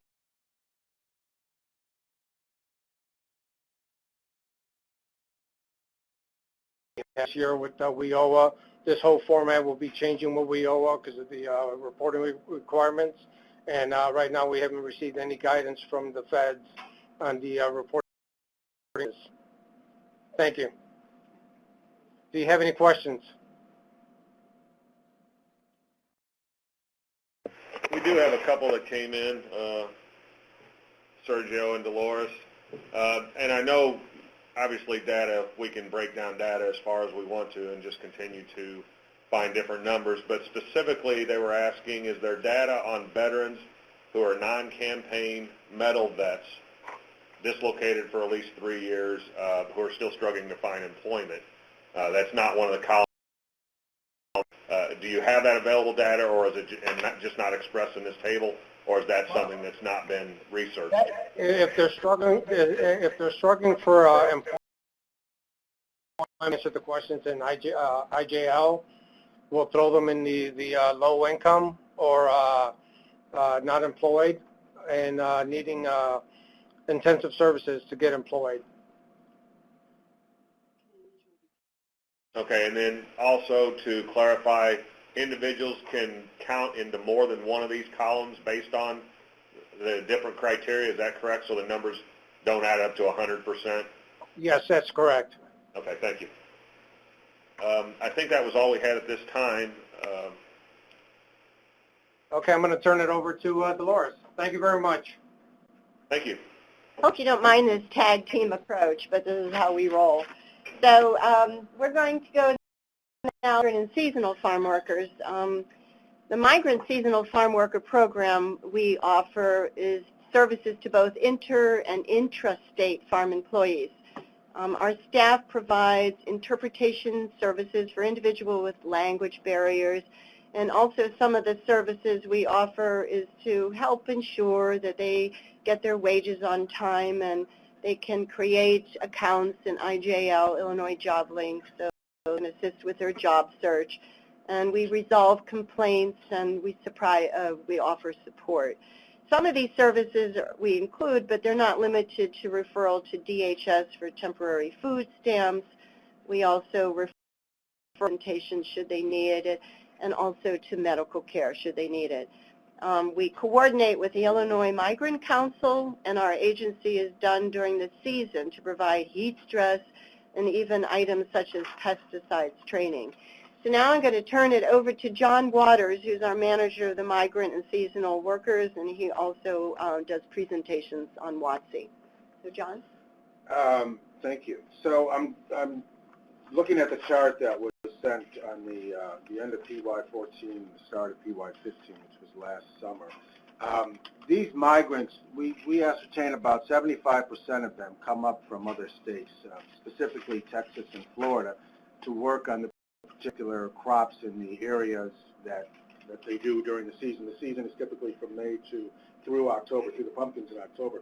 have this year with WIOA. This whole format will be changing with WIOA because of the reporting requirements. And right now we haven't received any guidance from the feds on the reporting. Thank you. Do you have any questions? We do have a couple that came in, Sergio and Delores. And I know, obviously, data, we can break down data as far as we want to and just continue to find different numbers. But specifically, they were asking, is there data on veterans who are non-campaign medal vets, dislocated for at least 3 years, who are still struggling to find employment? That's not one of the columns. Do you have that available data, or is it just not expressed in this table, or is that something that's not been researched? If they're struggling for employment, answer the questions in IJL. We'll throw them in the low income or not employed and needing intensive services to get employed. Okay, and then also to clarify, individuals can count into more than one of these columns based on the different criteria. Is that correct? So the numbers don't add up to 100%? Yes, that's correct. Okay, thank you. I think that was all we had at this time. Okay, I'm going to turn it over to Delores. Thank you very much. Thank you. Hope you don't mind this tag team approach, but this is how we roll. So we're going to go now in seasonal farm workers. The Migrant Seasonal Farm Worker Program we offer is services to both inter- and intrastate farm employees. Our staff provides interpretation services for individuals with language barriers, and also some of the services we offer is to help ensure that they get their wages on time and they can create accounts in IJL, Illinois Job Link, so and assist with their job search. And we resolve complaints and we offer support. Some of these services we include, but they're not limited to referral to DHS for temporary food stamps. We also refer orientation should they need it, and also to medical care should they need it. We coordinate with the Illinois Migrant Council, and our agency is done during the season to provide heat stress and even items such as pesticides training. So now I'm going to turn it over to John Waters, who's our manager of the migrant and seasonal workers, and he also does presentations on WOTC. So John? Thank you. So I'm looking at the chart that was sent on the end of PY14, the start of PY15, which was last summer. These migrants, we ascertain about 75% of them come up from other states, specifically Texas and Florida, to work on the particular crops in the areas that they do during the season. The season is typically from May through October, through the pumpkins in October.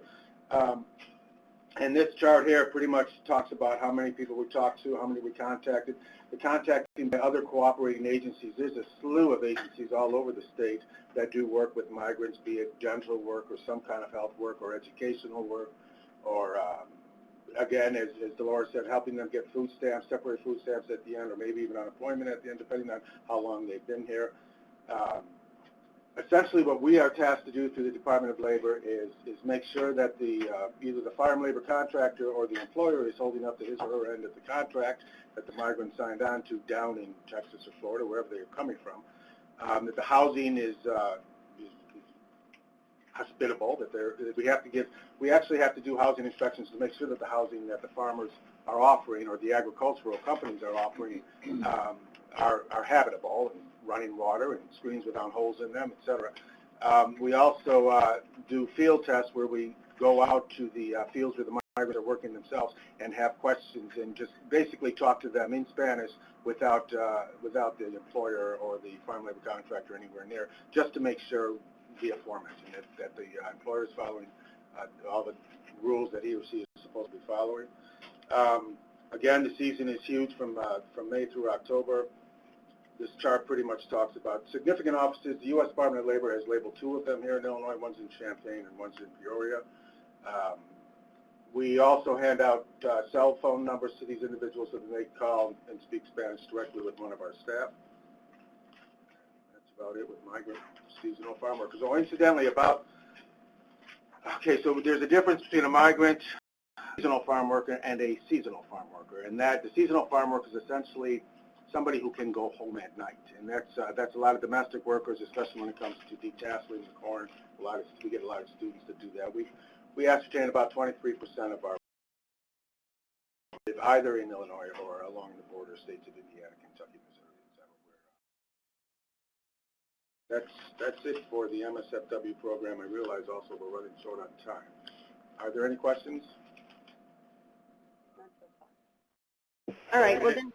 And this chart here pretty much talks about how many people we talked to, how many we contacted. The contacting by other cooperating agencies, there's a slew of agencies all over the state that do work with migrants, be it dental work or some kind of health work or educational work, or again, as Delores said, helping them get food stamps, temporary food stamps at the end, or maybe even unemployment at the end, depending on how long they've been here. Essentially, what we are tasked to do through the Department of Labor is make sure that either the farm labor contractor or the employer is holding up to his or her end of the contract that the migrant signed on to down in Texas or Florida, wherever they are coming from. That the housing is hospitable. That we actually have to do housing inspections to make sure that the housing that the farmers are offering or the agricultural companies are offering are habitable, and running water and screens without holes in them, etc. We also do field tests where we go out to the fields where the migrants are working themselves and have questions and just basically talk to them in Spanish without the employer or the farm labor contractor anywhere near, just to make sure, via aforementioned, that the employer is following all the rules that he or she is supposed to be following. Again, the season is huge from May through October. This chart pretty much talks about significant offices. The U.S. Department of Labor has labeled 2 of them here in Illinois. One's in Champaign and one's in Peoria. We also hand out cell phone numbers to these individuals so that they call and speak Spanish directly with one of our staff. That's about it with migrant seasonal farm workers. So incidentally, so there's a difference between a migrant seasonal farm worker and a seasonal farm worker, and that the seasonal farm worker is essentially somebody who can go home at night, and that's a lot of domestic workers, especially when it comes to detasseling the corn. We get a lot of students that do that. We ascertain about 23% of our live either in Illinois or along the border states of Indiana, Kentucky, Missouri, etc. That's it for the MSFW program. I realize also we're running short on time. Are there any questions? All right. Well, then,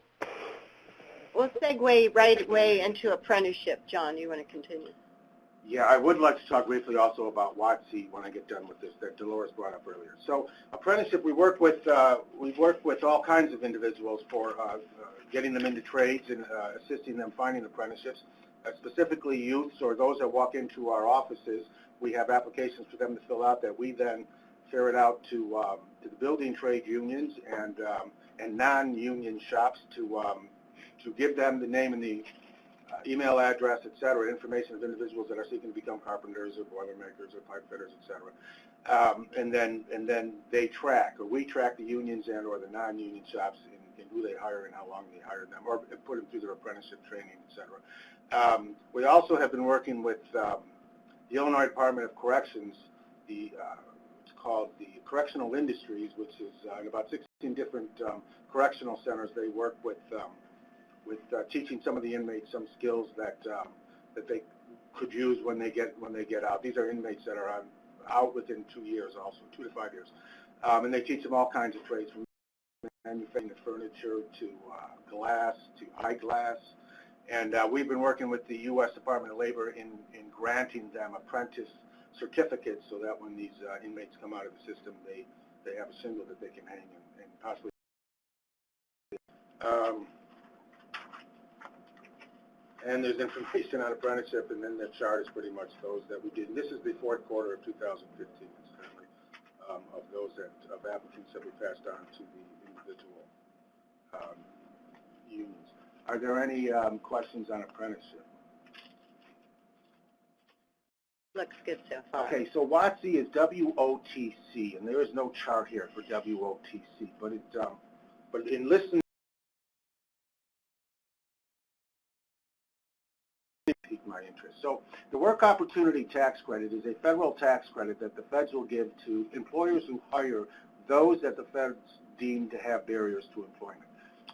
we'll segue right away into apprenticeship. John, you want to continue? Yeah, I would like to talk briefly also about WIOA when I get done with this that Delores brought up earlier. So apprenticeship, we work with all kinds of individuals for getting them into trades and assisting them finding apprenticeships. Specifically youths or those that walk into our offices, we have applications for them to fill out that we then ferret out to the building trade unions and non-union shops to give them the name and the email address, et cetera, information of individuals that are seeking to become carpenters or boilermakers or pipe fitters, et cetera. And then they track, or we track the unions and or the non-union shops in who they hire and how long they hire them, or put them through their apprenticeship training, et cetera. We also have been working with the Illinois Department of Corrections, it's called the Correctional Industries, which is in about 16 different correctional centers. They work with teaching some of the inmates some skills that they could use when they get out. These are inmates that are out within 2 years, also 2 to 5 years, and they teach them all kinds of trades, from manufacturing to furniture to glass to eyeglass. And we've been working with the U.S. Department of Labor in granting them apprentice certificates, so that when these inmates come out of the system, they have a shingle that they can hang and possibly. And there's information on apprenticeship, and then the chart is pretty much those that we did. And this is the fourth quarter of 2015, incidentally, of those of applicants that we passed on to the individual unions. Are there any questions on apprenticeship? Looks good so far. Okay, so WOTC is WOTC, and there is no chart here for WOTC, but in listening, piqued my interest. So the Work Opportunity Tax Credit is a federal tax credit that the feds will give to employers who hire those that the feds deem to have barriers to employment.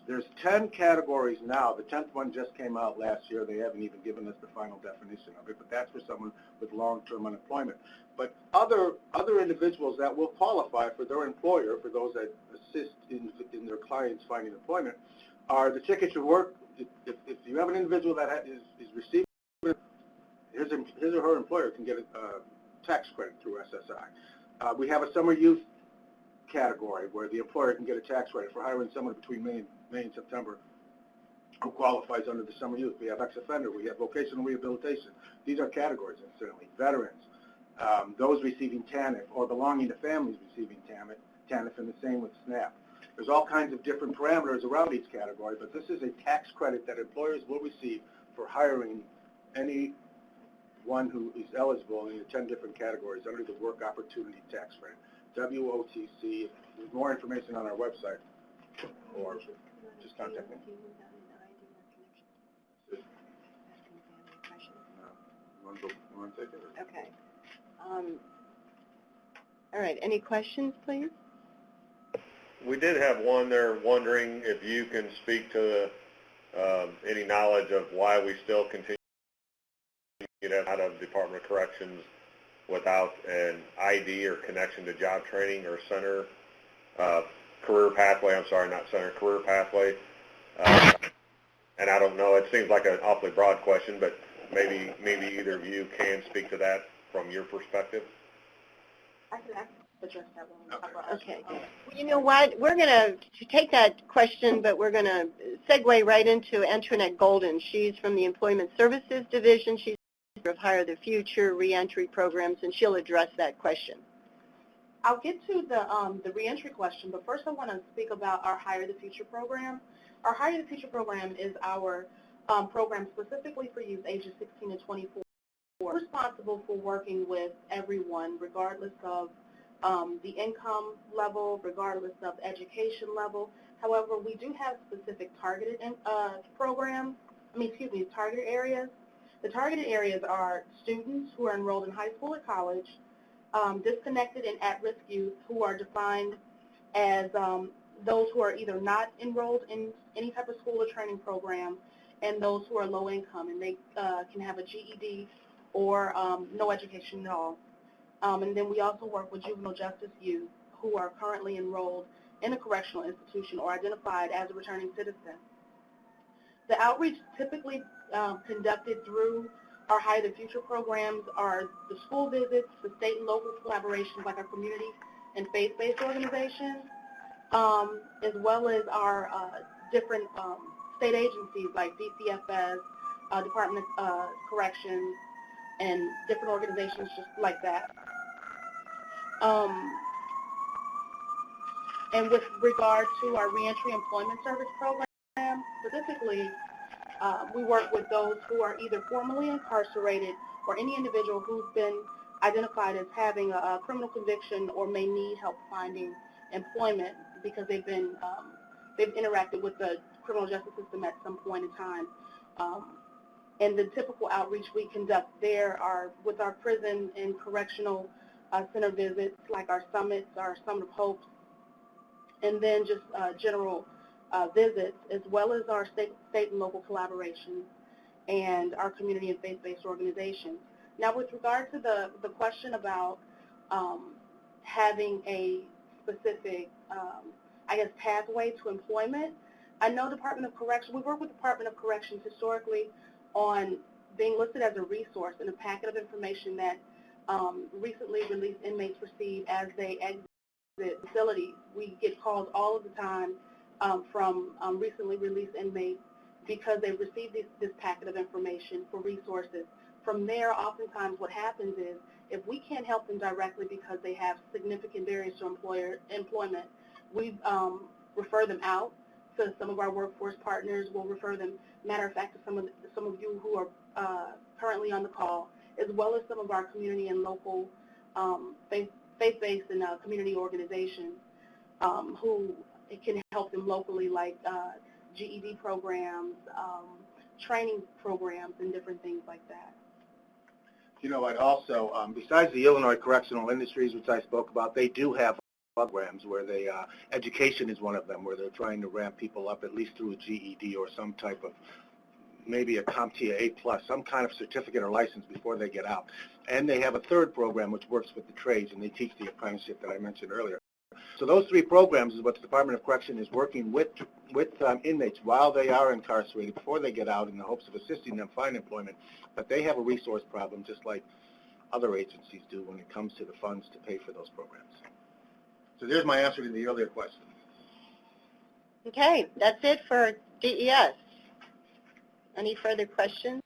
There's 10 categories now. The 10th one just came out last year. They haven't even given us the final definition of it, but that's for someone with long-term unemployment. But other individuals that will qualify for their employer, for those that assist in their clients finding employment, are the ticket to work. If you have an individual that is receiving, his or her employer can get a tax credit through SSI. We have a summer youth category where the employer can get a tax credit for hiring someone between May and September who qualifies under the summer youth. We have ex-offender, we have vocational rehabilitation. These are categories, incidentally. Veterans, those receiving TANF or belonging to families receiving TANF, and the same with SNAP. There's all kinds of different parameters around each category, but this is a tax credit that employers will receive for hiring anyone who is eligible in the 10 different categories under the Work Opportunity Tax Credit. WOTC. There's more information on our website, or just contact me. Okay. All right. Any questions, please? We did have one there wondering if you can speak to any knowledge of why we still continue to get out of Department of Corrections without an ID or connection to job training or center, career pathway, I'm sorry, not center, career pathway. And I don't know, it seems like an awfully broad question, but maybe either of you can speak to that from your perspective. I can address that one. Okay. Well, you know what? We're going to take that question, but we're going to segue right into Antoinette Golden. She's from the Employment Services Division. She's of Hire the Future reentry programs, and she'll address that question. I'll get to the reentry question, but first I want to speak about our Hire the Future program. Our Hire the Future program is our program specifically for youth ages 16 to 24. We're responsible for working with everyone, regardless of the income level, regardless of education level. However, we do have specific targeted targeted areas. The targeted areas are students who are enrolled in high school or college, disconnected and at-risk youth who are defined as those who are either not enrolled in any type of school or training program, and those who are low income, and they can have a GED or no education at all. And then we also work with juvenile justice youth who are currently enrolled in a correctional institution or identified as a returning citizen. The outreach typically conducted through our High the Future programs are the school visits, the state and local collaborations like our community and faith-based organizations, as well as our different state agencies like DCFS, Department of Corrections, and different organizations just like that. And with regard to our reentry employment service program, specifically, we work with those who are either formally incarcerated or any individual who's been identified as having a criminal conviction or may need help finding employment because they've interacted with the criminal justice system at some point in time. And the typical outreach we conduct there are with our prison and correctional center visits, like our summits, our Summit of Hopes, and then just general visits, as well as our state and local collaborations and our community and faith-based organizations. Now, with regard to the question about having a specific, I guess, pathway to employment, I know Department of Corrections, we work with Department of Corrections historically on being listed as a resource in a packet of information that recently released inmates receive as they exit facilities. We get calls all of the time from recently released inmates because they've received this packet of information for resources. From there, oftentimes what happens is if we can't help them directly because they have significant barriers to employment, we refer them out to some of our workforce partners. We'll refer them, matter of fact, to some of you who are currently on the call, as well as some of our community and local faith-based and community organizations who can help them locally, like GED programs, training programs, and different things like that. You know, I'd also, besides the Illinois Correctional Industries, which I spoke about, they do have programs where they, education is one of them, where they're trying to ramp people up at least through a GED or some type of, maybe a CompTIA A+, some kind of certificate or license before they get out. And they have a third program which works with the trades, and they teach the apprenticeship that I mentioned earlier. So those three programs is what the Department of Correction is working with inmates while they are incarcerated, before they get out, in the hopes of assisting them find employment. But they have a resource problem just like other agencies do when it comes to the funds to pay for those programs. So there's my answer to the earlier question. Okay, that's it for DES. Any further questions?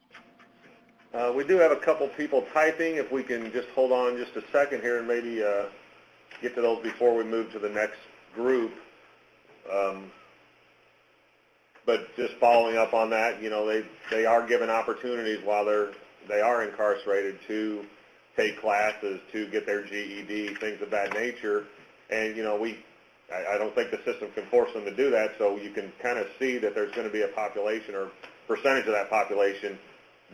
We do have a couple people typing. If we can just hold on just a second here and maybe get to those before we move to the next group. But just following up on that, you know, they are given opportunities while they are incarcerated to take classes, to get their GED, things of that nature. And, you know, I don't think the system can force them to do that, so you can kind of see that there's going to be a population or percentage of that population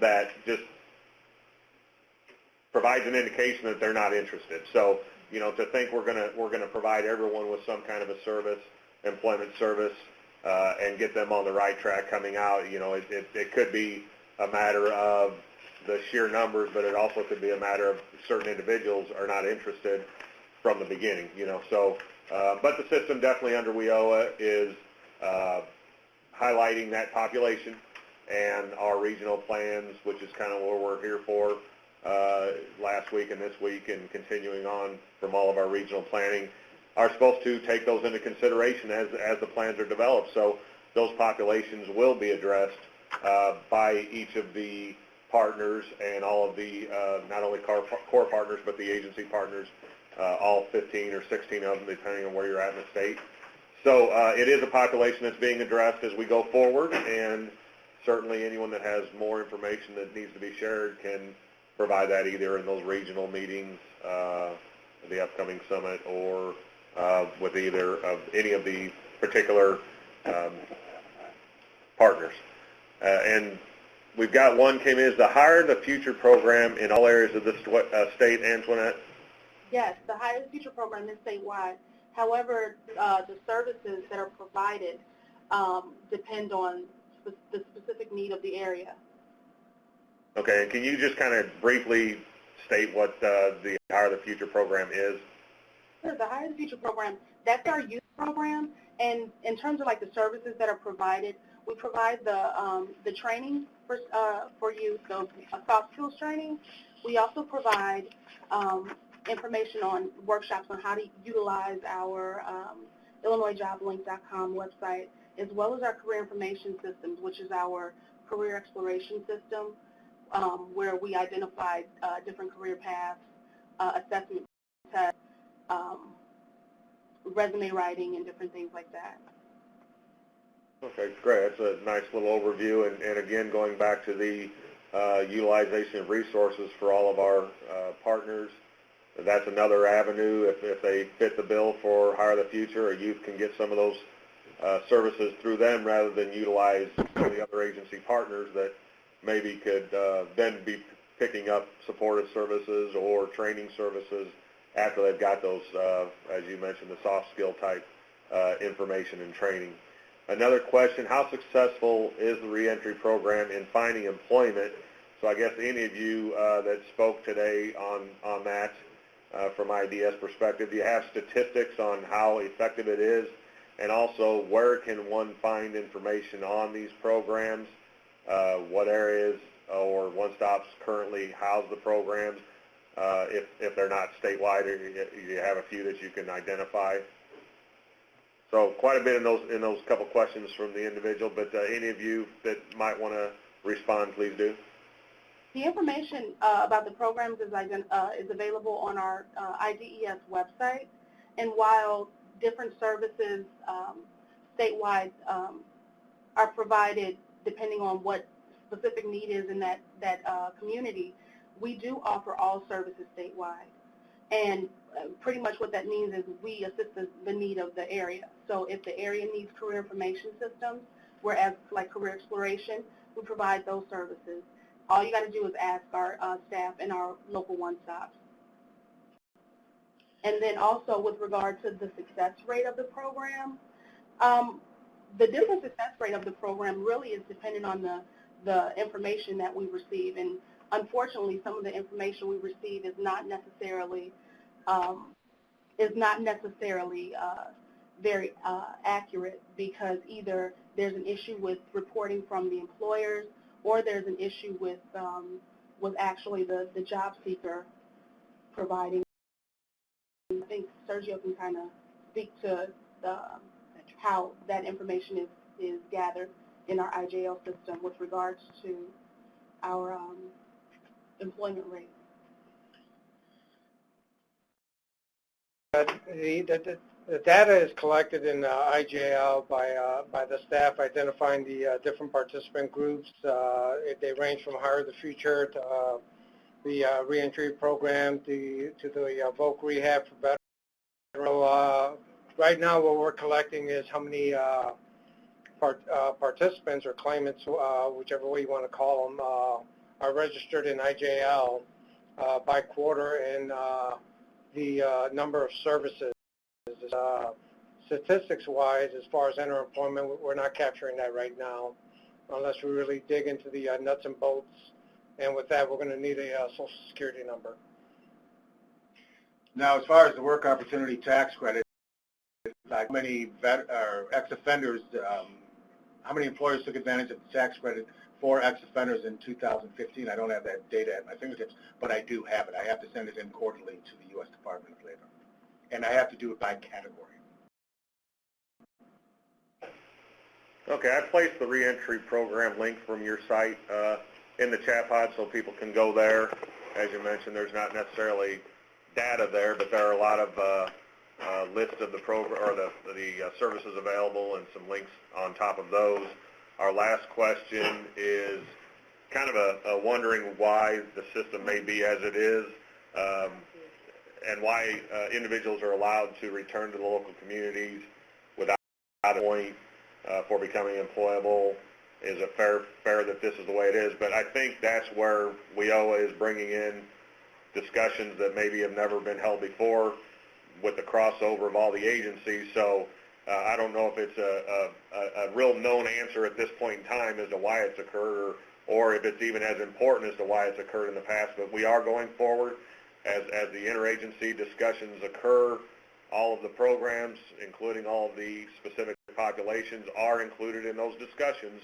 that just provides an indication that they're not interested. So, you know, to think we're going to provide everyone with some kind of a service, employment service, and get them on the right track coming out, you know, it could be a matter of the sheer numbers, but it also could be a matter of certain individuals are not interested from the beginning, you know. So, but the system definitely under WIOA is highlighting that population, and our regional plans, which is kind of what we're here for, last week and this week and continuing on from all of our regional planning, are supposed to take those into consideration as the plans are developed. So those populations will be addressed by each of the partners and all of the, not only core partners, but the agency partners, all 15 or 16 of them, depending on where you're at in the state. So it is a population that's being addressed as we go forward, and certainly anyone that has more information that needs to be shared can provide that either in those regional meetings, the upcoming summit, or with either of any of the particular partners. And we've got one came in, is the Hire the Future program in all areas of the state, Antoinette? Yes, the Hire the Future program is statewide. However, the services that are provided depend on the specific need of the area. Okay, and can you just kind of briefly state what the Hire the Future program is? Sure, the Hire the Future program, that's our youth program, and in terms of like the services that are provided, We provide the training for you, so soft skills training. We also provide information on workshops on how to utilize our IllinoisJobLink.com website, as well as our career information systems, which is our career exploration system, where we identify different career paths, assessment tests, resume writing, and different things like that. Okay, great. That's a nice little overview. And again, going back to the utilization of resources for all of our partners, that's another avenue. If they fit the bill for Hire the Future, a youth can get some of those services through them rather than utilize some of the other agency partners that maybe could then be picking up supportive services or training services after they've got those, as you mentioned, the soft skill type information and training. Another question, how successful is the reentry program in finding employment? So I guess any of you that spoke today on that from IDS perspective, do you have statistics on how effective it is? And also, where can one find information on these programs? What areas or one-stops currently house the programs? If they're not statewide, or you have a few that you can identify. So quite a bit in those couple questions from the individual, but any of you that might want to respond, please do. The information about the programs is available on our IDES website, and while different services statewide are provided depending on what specific need is in that community, we do offer all services statewide. And pretty much what that means is we assist the need of the area. So if the area needs career information systems, whereas like career exploration, we provide those services. All you got to do is ask our staff and our local one-stops. And then also with regard to the success rate of the program, the different success rate of the program really is dependent on the information that we receive. And unfortunately, some of the information we receive is not necessarily very accurate, because either there's an issue with reporting from the employers, or there's an issue with actually the job seeker providing. I think Sergio can kind of speak to how that information is gathered in our IJL system with regards to our employment rate. The data is collected in IJL by the staff identifying the different participant groups. They range from Hire the Future to the reentry program to the voc rehab for veterans. Right now, what we're collecting is how many participants or claimants, whichever way you want to call them, are registered in IJL by quarter, and the number of services. Statistics-wise, as far as employment, we're not capturing that right now unless we really dig into the nuts and bolts. And with that, we're going to need a Social Security number. Now, as far as the work opportunity tax credit, like how many ex-offenders, how many employers took advantage of the tax credit for ex-offenders in 2015? I don't have that data at my fingertips, but I do have it. I have to send it in quarterly to the U.S. Department of Labor, and I have to do it by category. Okay, I placed the reentry program link from your site in the chat pod so people can go there. As you mentioned, there's not necessarily data there, but there are a lot of lists of the program or the services available and some links on top of those. Our last question is kind of a wondering why the system may be as it is, and why individuals are allowed to return to the local communities without a point for becoming employable. Is it fair that this is the way it is? But I think that's where WIOA is bringing in discussions that maybe have never been held before with the crossover of all the agencies. So I don't know if it's a real known answer at this point in time as to why it's occurred, or if it's even as important as to why it's occurred in the past. But we are going forward as the interagency discussions occur. All of the programs, including all of the specific populations are included in those discussions.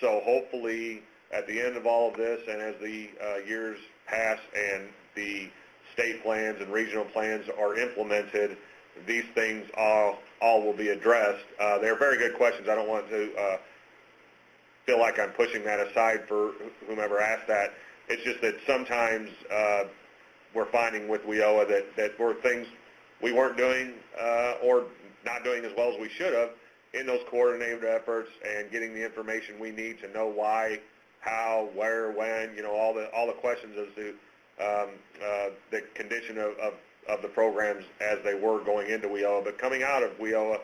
So hopefully at the end of all of this, and as the years pass and the state plans and regional plans are implemented, these things all will be addressed. They're very good questions. I don't want to feel like I'm pushing that aside for whomever asked that. It's just that sometimes we're finding with WIOA that were things we weren't doing or not doing as well as we should have in those coordinated efforts and getting the information we need to know why, how, where, when, all the questions as to the condition of the programs as they were going into WIOA. But coming out of WIOA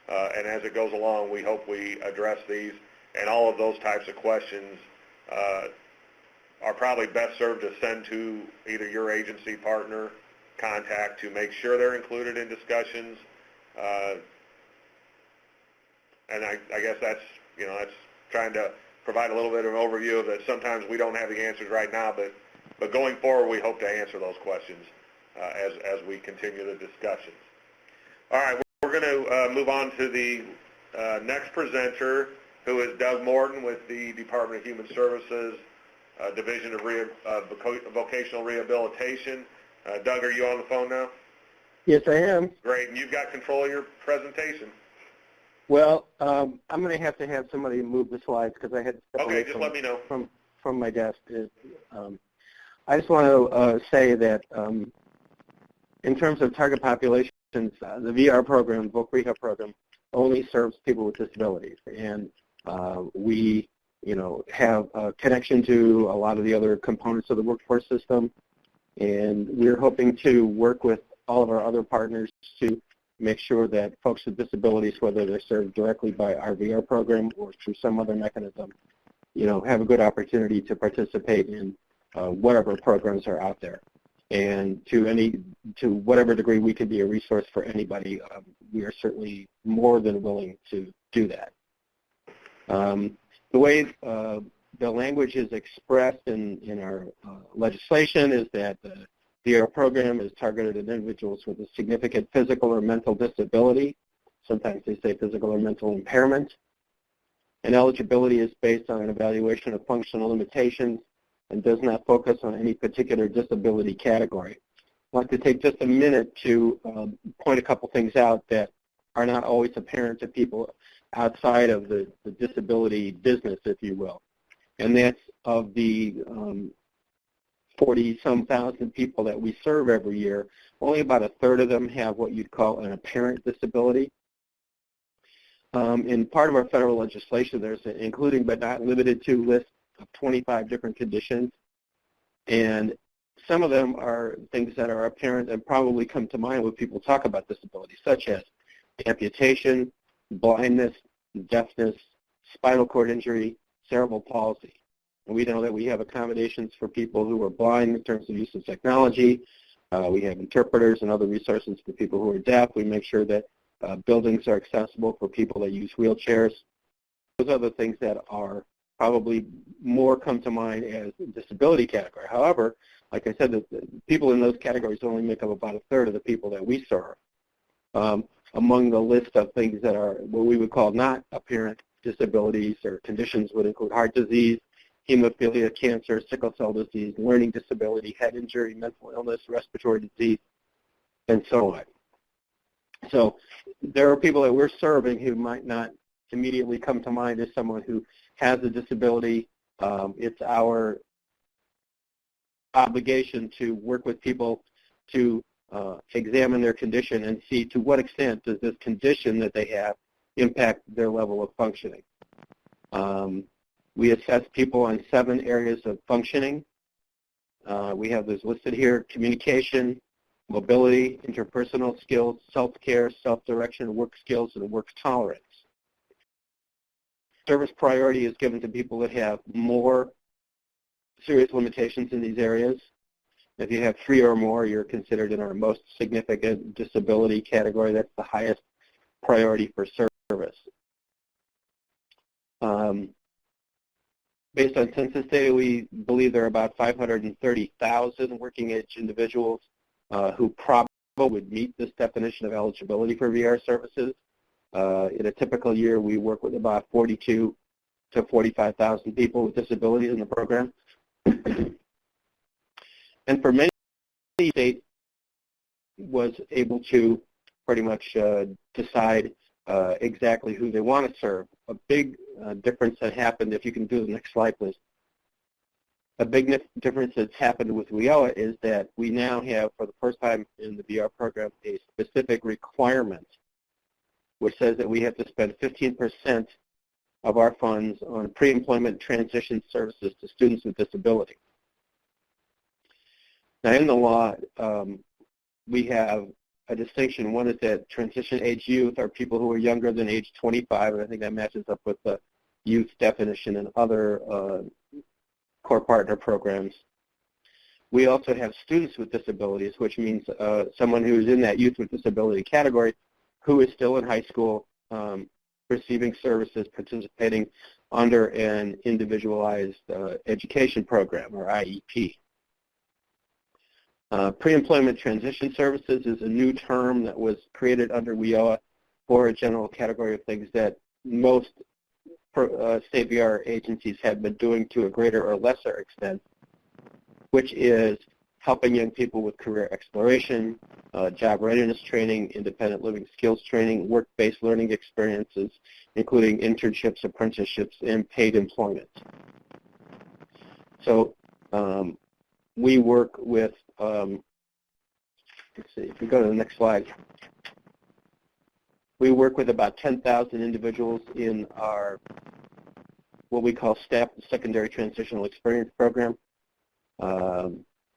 and as it goes along, we hope we address these, and all of those types of questions are probably best served to send to either your agency partner contact to make sure they're included in discussions. And I guess that's trying to provide a little bit of an overview of that. Sometimes we don't have the answers right now, but going forward, we hope to answer those questions as we continue the discussions. All right, we're going to move on to the next presenter, who is Doug Morton with the Department of Human Services, Division of Vocational Rehabilitation. Doug, are you on the phone now? Yes, I am. Great, and you've got control of your presentation. Well, I'm going to have somebody move the slides because I had to step away just let me know. from my desk. I just want to say that in terms of target populations, the VR program, Voc Rehab program, only serves people with disabilities, and we, have a connection to a lot of the other components of the workforce system, and we're hoping to work with all of our other partners to make sure that folks with disabilities, whether they're served directly by our VR program or through some other mechanism, have a good opportunity to participate in whatever programs are out there. And to whatever degree we can be a resource for anybody, we are certainly more than willing to do that. The way the language is expressed in our legislation is that the VR program is targeted at individuals with a significant physical or mental disability. Sometimes they say physical or mental impairment. And eligibility is based on an evaluation of functional limitations and does not focus on any particular disability category. I'd like to take just a minute to point a couple things out that are not always apparent to people outside of the disability business, if you will. And that's of the 40-some thousand people that we serve every year, only about a third of them have what you'd call an apparent disability. In part of our federal legislation, there's an including but not limited to list of 25 different conditions, and some of them are things that are apparent and probably come to mind when people talk about disability, such as amputation, blindness, deafness, spinal cord injury, cerebral palsy. And we know that we have accommodations for people who are blind in terms of use of technology. We have interpreters and other resources for people who are deaf. We make sure that buildings are accessible for people that use wheelchairs. Those are the things that are probably more come to mind as disability category. However, like I said, the people in those categories only make up about a third of the people that we serve. Among the list of things that are what we would call not apparent disabilities or conditions would include heart disease, hemophilia, cancer, sickle cell disease, learning disability, head injury, mental illness, respiratory disease, and so on. So there are people that we're serving who might not immediately come to mind as someone who has a disability. It's our obligation to work with people to examine their condition and see to what extent does this condition that they have impact their level of functioning. We assess people on 7 areas of functioning. We have those listed here: communication, mobility, interpersonal skills, self-care, self-direction, work skills, and work tolerance. Service priority is given to people that have more serious limitations in these areas. If you have 3 or more, you're considered in our most significant disability category. That's the highest priority for service. Based on census data, we believe there are about 530,000 working-age individuals who probably would meet this definition of eligibility for VR services. In a typical year, we work with about 42 to 45,000 people with disabilities in the program. And for many, the state was able to pretty much decide exactly who they want to serve. A big difference that happened, if you can do the next slide, please. A big difference that's happened with WIOA is that we now have, for the first time in the VR program, a specific requirement which says that we have to spend 15% of our funds on pre-employment transition services to students with disability. Now, in the law, we have a distinction. One is that transition-age youth are people who are younger than age 25, and I think that matches up with the youth definition in other core partner programs. We also have students with disabilities, which means someone who is in that youth with disability category who is still in high school receiving services, participating under an individualized education program, or IEP. Pre-employment transition services is a new term that was created under WIOA for a general category of things that most state VR agencies have been doing to a greater or lesser extent, which is helping young people with career exploration, job readiness training, independent living skills training, work-based learning experiences, including internships, apprenticeships, and paid employment. So we work with, let's see, if we go to the next slide. We work with about 10,000 individuals in our, what we call STEP, Secondary Transitional Experience Program.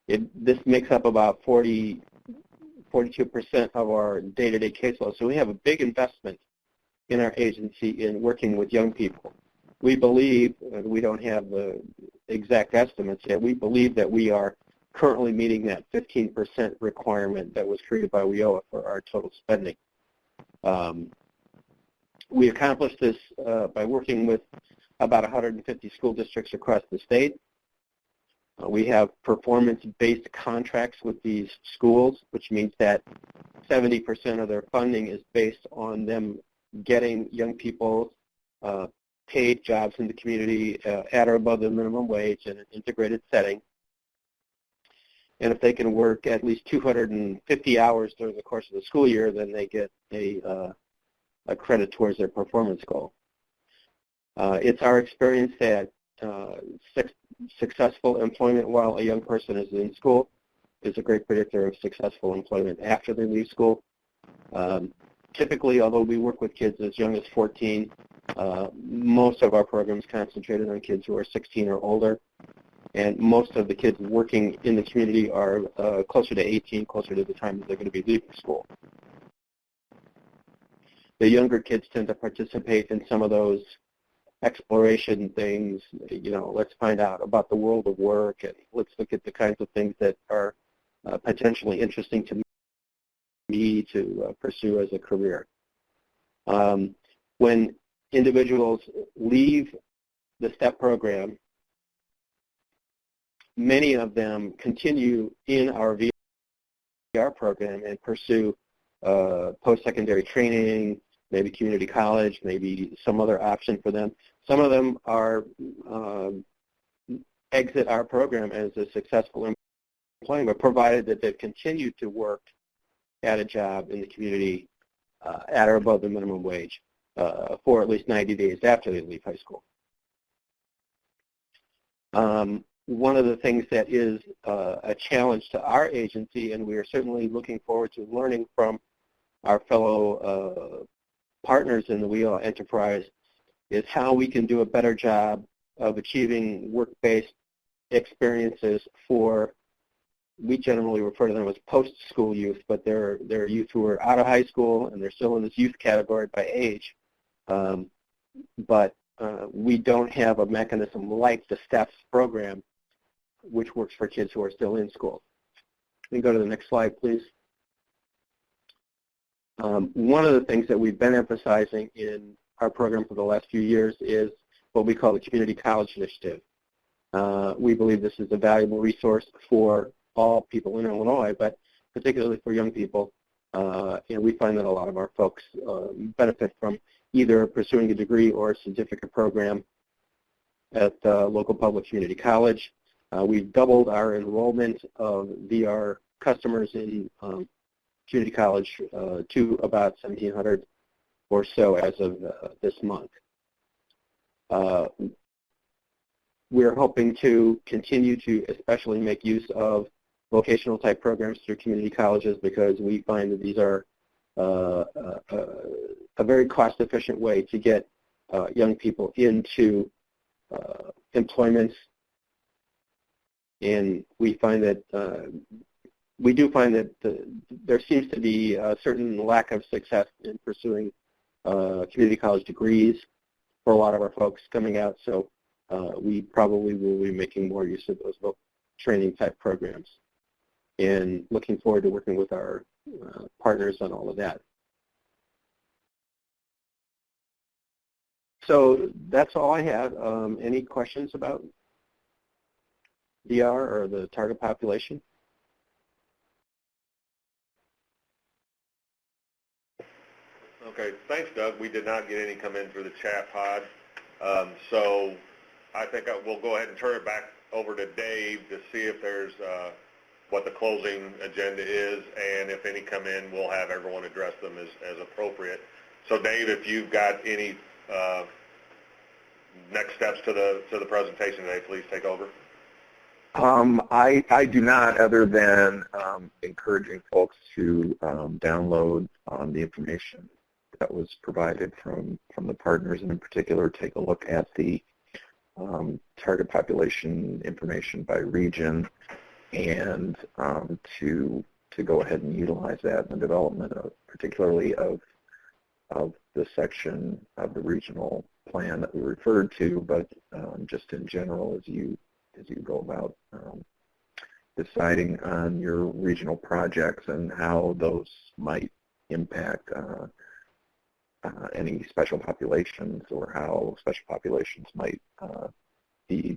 This makes up about 42% of our day-to-day caseload. So we have a big investment in our agency in working with young people. We believe, and we don't have the exact estimates yet, we believe that we are currently meeting that 15% requirement that was created by WIOA for our total spending. We accomplished this by working with about 150 school districts across the state. We have performance-based contracts with these schools, which means that 70% of their funding is based on them getting young people paid jobs in the community at or above the minimum wage in an integrated setting. And if they can work at least 250 hours during the course of the school year, then they get a credit towards their performance goal. It's our experience that successful employment while a young person is in school is a great predictor of successful employment after they leave school. Typically, although we work with kids as young as 14, most of our programs concentrated on kids who are 16 or older. And most of the kids working in the community are closer to 18, closer to the time that they're going to be leaving school. The younger kids tend to participate in some of those exploration things, you know, let's find out about the world of work, and let's look at the kinds of things that are potentially interesting to me to pursue as a career. When individuals leave the STEP program, many of them continue in our VR program and pursue post-secondary training, maybe community college, maybe some other option for them. Some of them are exit our program as a successful employment, provided that they've continued to work at a job in the community at or above the minimum wage for at least 90 days after they leave high school. One of the things that is a challenge to our agency, and we are certainly looking forward to learning from our fellow partners in the WIOA enterprise, is how we can do a better job of achieving work-based experiences for, we generally refer to them as post-school youth, but they're youth who are out of high school and they're still in this youth category by age. But we don't have a mechanism like the STEPS program, which works for kids who are still in school. Can you go to the next slide, please? One of the things that we've been emphasizing in our program for the last few years is what we call the Community College Initiative. We believe this is a valuable resource for all people in Illinois, but particularly for young people. and we find that a lot of our folks benefit from either pursuing a degree or a certificate program at the local public community college. We've doubled our enrollment of VR customers in community college to about 1,700 or so as of this month. We're hoping to continue to especially make use of vocational type programs through community colleges because we find that these are a very cost efficient way to get young people into employment, and we find that there seems to be a certain lack of success in pursuing community college degrees for a lot of our folks coming out, so we probably will be making more use of those training type programs, and looking forward to working with our partners on all of that. So that's all I have. Any questions about VR or the target population? Okay, thanks, Doug. We did not get any come in through the chat pod. So I think we'll go ahead and turn it back over to Dave to see if there's what the closing agenda is, and if any come in, we'll have everyone address them as appropriate. So Dave, if you've got any next steps to the presentation today, please take over. I do not, other than encouraging folks to download the information that was provided from the partners, and in particular take a look at the target population information by region, and to go ahead and utilize that in the development of, particularly of the section of the regional plan that we referred to, but just in general as you go about deciding on your regional projects and how those might impact any special populations, or how special populations might be